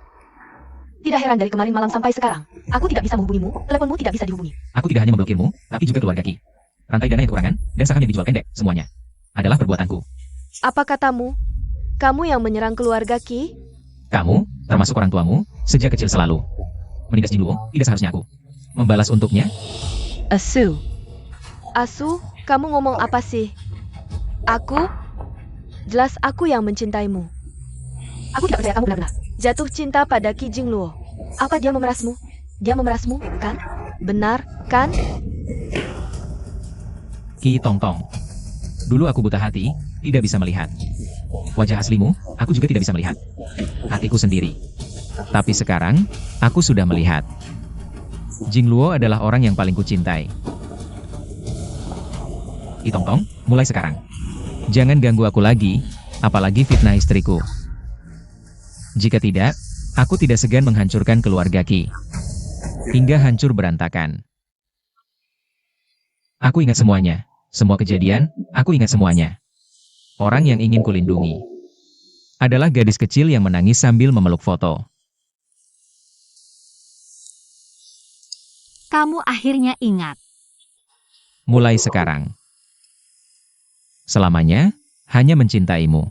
Tidak heran dari kemarin malam sampai sekarang. Aku tidak bisa menghubungimu, teleponmu tidak bisa dihubungi. Aku tidak hanya memblokirmu, tapi juga keluarga Qi. Rantai dana yang kekurangan, dan saham yang dijual pendek, semuanya adalah perbuatanku. Apa katamu? Kamu yang menyerang keluarga Qi? Kamu, termasuk orang tuamu, sejak kecil selalu menindas Jing Luo, tidak seharusnya aku membalas untuknya. Asu. Asu, kamu ngomong apa sih? Aku? Jelas aku yang mencintaimu. Aku tidak percaya kamu benar-benar jatuh cinta pada Qi Jingluo. Apa dia memerasmu? Dia memerasmu, kan? Benar, kan? Qi Tong Tong. Dulu aku buta hati, tidak bisa melihat. Wajah aslimu, aku juga tidak bisa melihat. Hatiku sendiri. Tapi sekarang, aku sudah melihat. Jing Luo adalah orang yang paling kucintai. Qi Tong Tong, mulai sekarang. Jangan ganggu aku lagi, apalagi fitnah istriku. Jika tidak, aku tidak segan menghancurkan keluarga Ki. Hingga hancur berantakan. Aku ingat semuanya. Semua kejadian, aku ingat semuanya. Orang yang ingin kulindungi adalah gadis kecil yang menangis sambil memeluk foto. Kamu akhirnya ingat. Mulai sekarang. Selamanya, hanya mencintaimu.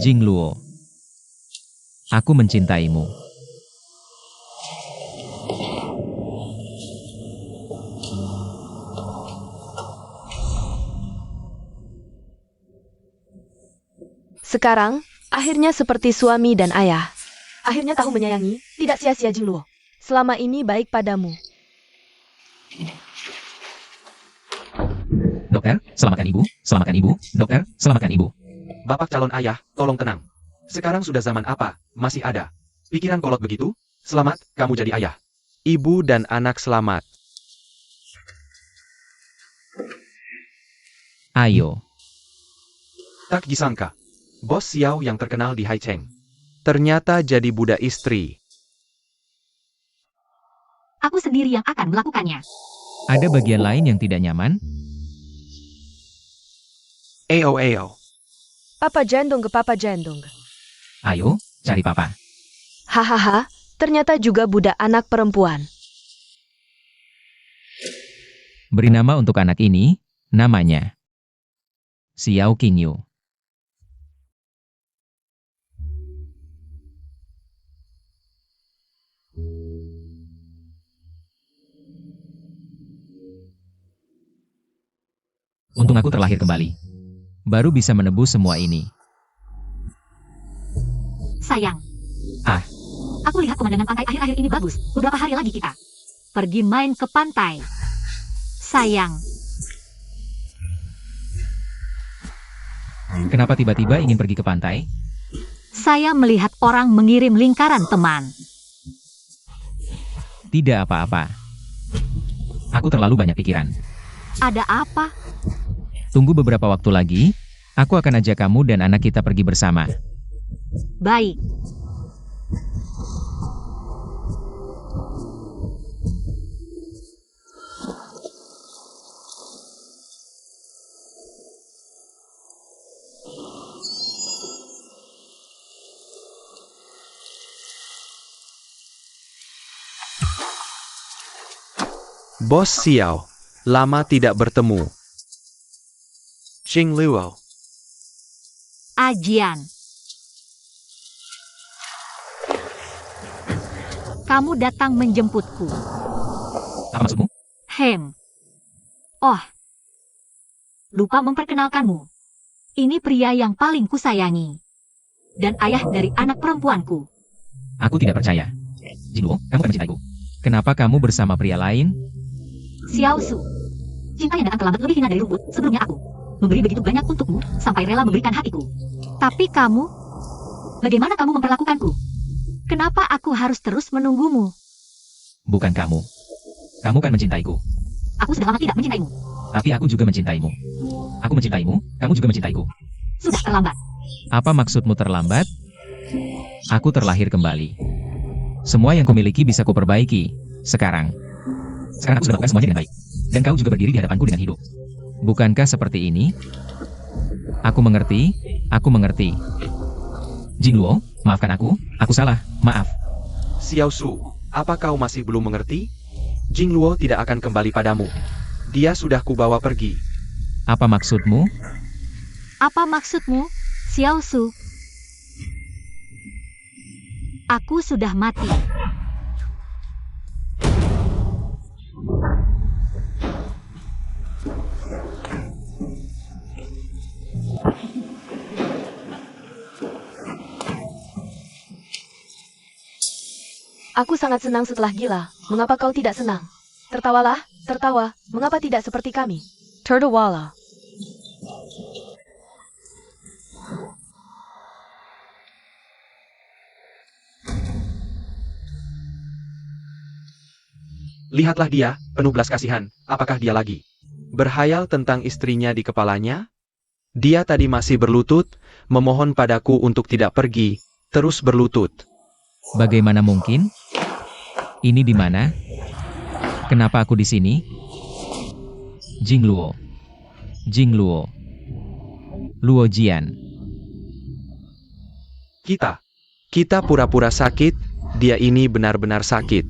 Jingluo. Aku mencintaimu. Sekarang, akhirnya seperti suami dan ayah. Akhirnya tahu menyayangi, tidak sia-sia Jingluo. Selama ini baik padamu. Dokter, selamatkan ibu, selamatkan ibu, dokter, selamatkan ibu. Bapak calon ayah, tolong tenang. Sekarang sudah zaman apa? Masih ada pikiran kolot begitu? Selamat, kamu jadi ayah. Ibu dan anak selamat. Ayo. Tak disangka. Bos Xiao yang terkenal di Haicheng ternyata jadi budak istri. Aku sendiri yang akan melakukannya. Ada bagian lain yang tidak nyaman? Eo. Papa jandong ke Papa jandong. Ayo, cari papa. Hahaha, ternyata juga budak anak perempuan. Beri nama untuk anak ini, namanya Xiao Qingyu. Untung aku terlahir kembali. Baru bisa menebus semua ini. Sayang. Ah. Aku lihat pemandangan pantai akhir-akhir ini bagus. Beberapa hari lagi kita pergi main ke pantai. Sayang. Kenapa tiba-tiba ingin pergi ke pantai? Saya melihat orang mengirim lingkaran teman. Tidak apa-apa. Aku terlalu banyak pikiran. Ada apa? Tunggu beberapa waktu lagi, aku akan ajak kamu dan anak kita pergi bersama. Baik. Bos Xiao, lama tidak bertemu. Jingluo. Ajian. Kamu datang menjemputku. Apa maksudmu? Oh. Lupa memperkenalkanmu. Ini pria yang paling kusayangi. Dan ayah dari anak perempuanku. Aku tidak percaya. Jingluo, kamu akan mencintaiku. Kenapa kamu bersama pria lain? Xiao Su. Cinta yang datang terlambat lebih hina dari rumput. Sebelumnya aku memberi begitu banyak untukmu, sampai rela memberikan hatiku. Tapi kamu, bagaimana kamu memperlakukanku? Kenapa aku harus terus menunggumu? Bukan kamu. Kamu kan mencintaiku. Aku sudah lama tidak mencintaimu. Tapi aku juga mencintaimu. Aku mencintaimu, kamu juga mencintaiku. Sudah terlambat. Apa maksudmu terlambat? Aku terlahir kembali. Semua yang kumiliki bisa kuperbaiki. Sekarang aku sudah melakukan semuanya dengan baik. Dan kau juga berdiri di hadapanku dengan hidup. Bukankah seperti ini? Aku mengerti, aku mengerti. Jingluo, maafkan aku salah, maaf. Xiao Su, apa kau masih belum mengerti? Jingluo tidak akan kembali padamu. Dia sudah kubawa pergi. Apa maksudmu? Apa maksudmu, Xiao Su? Aku sudah mati. Aku sangat senang setelah gila. Mengapa kau tidak senang? Tertawalah, tertawa. Mengapa tidak seperti kami? Terdawala. Lihatlah dia, penuh belas kasihan. Apakah dia lagi berhayal tentang istrinya di kepalanya? Dia tadi masih berlutut, memohon padaku untuk tidak pergi, terus berlutut. Bagaimana mungkin? Ini di mana? Kenapa aku di sini? Jingluo. Jingluo. Luo Jian. Kita pura-pura sakit, dia ini benar-benar sakit.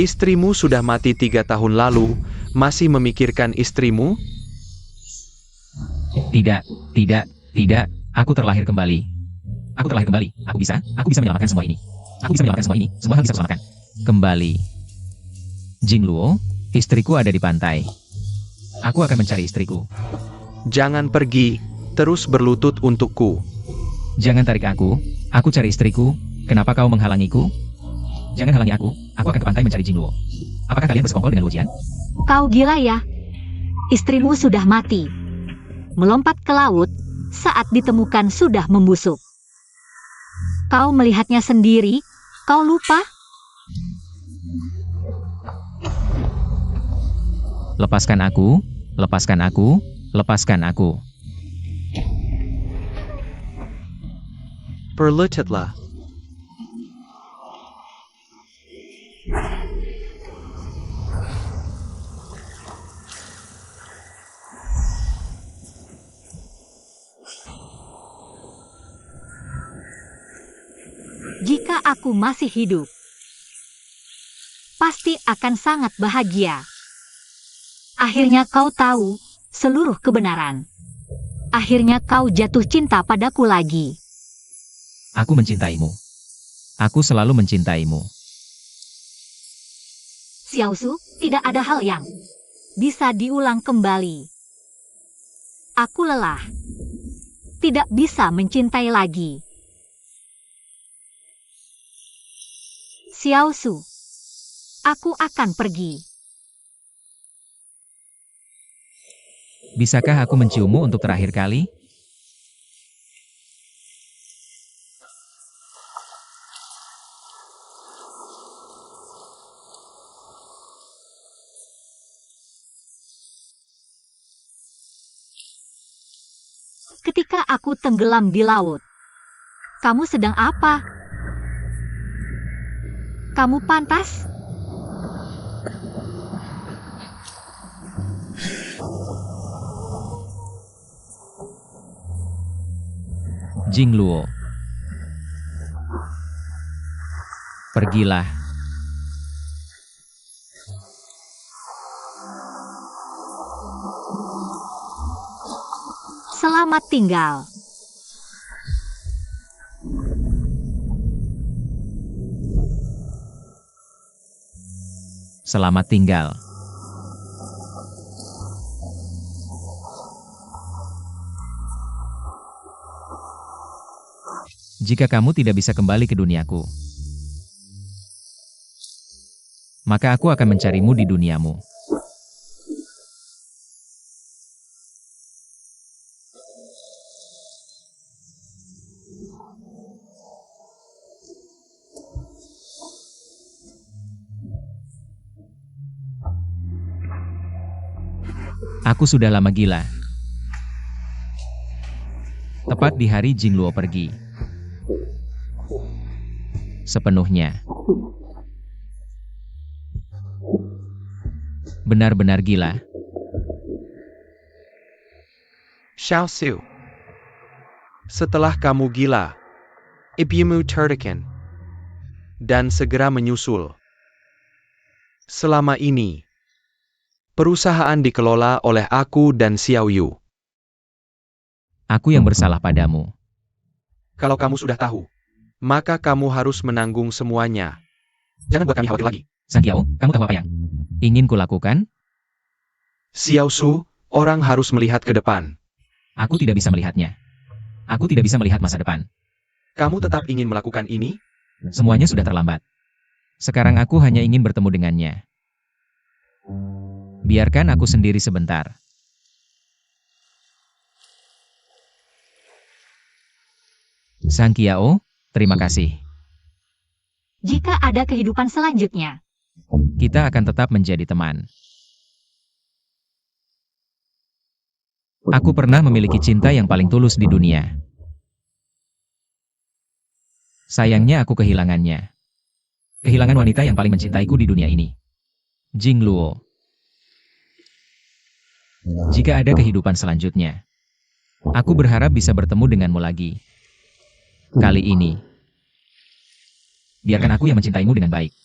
Istrimu sudah mati 3 tahun lalu, masih memikirkan istrimu? Tidak. Aku terlahir kembali. Aku bisa menyelamatkan semua ini. Semua hal bisa kuselamatkan. Kembali. Jingluo, istriku ada di pantai. Aku akan mencari istriku. Jangan pergi, terus berlutut untukku. Jangan tarik aku cari istriku. Kenapa kau menghalangiku? Jangan halangi aku akan ke pantai mencari Jingluo. Apakah kalian bersekongkol dengan Luo Jian? Kau gila ya? Istrimu sudah mati. Melompat ke laut, saat ditemukan sudah membusuk. Kau melihatnya sendiri, kau lupa? Lepaskan aku. Berlututlah. Jika aku masih hidup, pasti akan sangat bahagia. Akhirnya kau tahu seluruh kebenaran. Akhirnya kau jatuh cinta padaku lagi. Aku mencintaimu. Aku selalu mencintaimu. Xiaosu, tidak ada hal yang bisa diulang kembali. Aku lelah. Tidak bisa mencintai lagi. Xiaosu, aku akan pergi. Bisakah aku menciummu untuk terakhir kali? Ketika aku tenggelam di laut, kamu sedang apa? Kamu pantas? Jingluo. Pergilah. Selamat tinggal. Selamat tinggal. Jika kamu tidak bisa kembali ke duniaku, maka aku akan mencarimu di duniamu. Aku sudah lama gila. Tepat di hari Jingluo pergi. Sepenuhnya. Benar-benar gila. Xiaosu. Setelah kamu gila, ibumu tertekan dan segera menyusul. Selama ini, perusahaan dikelola oleh aku dan Xiao Yu. Aku yang bersalah padamu. Kalau kamu sudah tahu, maka kamu harus menanggung semuanya. Jangan buat kami khawatir lagi. Sang Qiao, kamu tahu apa yang ingin kulakukan? Xiao Su, orang harus melihat ke depan. Aku tidak bisa melihatnya. Aku tidak bisa melihat masa depan. Kamu tetap ingin melakukan ini? Semuanya sudah terlambat. Sekarang aku hanya ingin bertemu dengannya. Biarkan aku sendiri sebentar. Sang Qiao, terima kasih. Jika ada kehidupan selanjutnya, Kita akan tetap menjadi teman. Aku pernah memiliki cinta yang paling tulus di dunia. Sayangnya aku kehilangannya. Kehilangan wanita yang paling mencintaiku di dunia ini. Jing Luo. Jika ada kehidupan selanjutnya, aku berharap bisa bertemu denganmu lagi. Kali ini, biarkan aku yang mencintaimu dengan baik.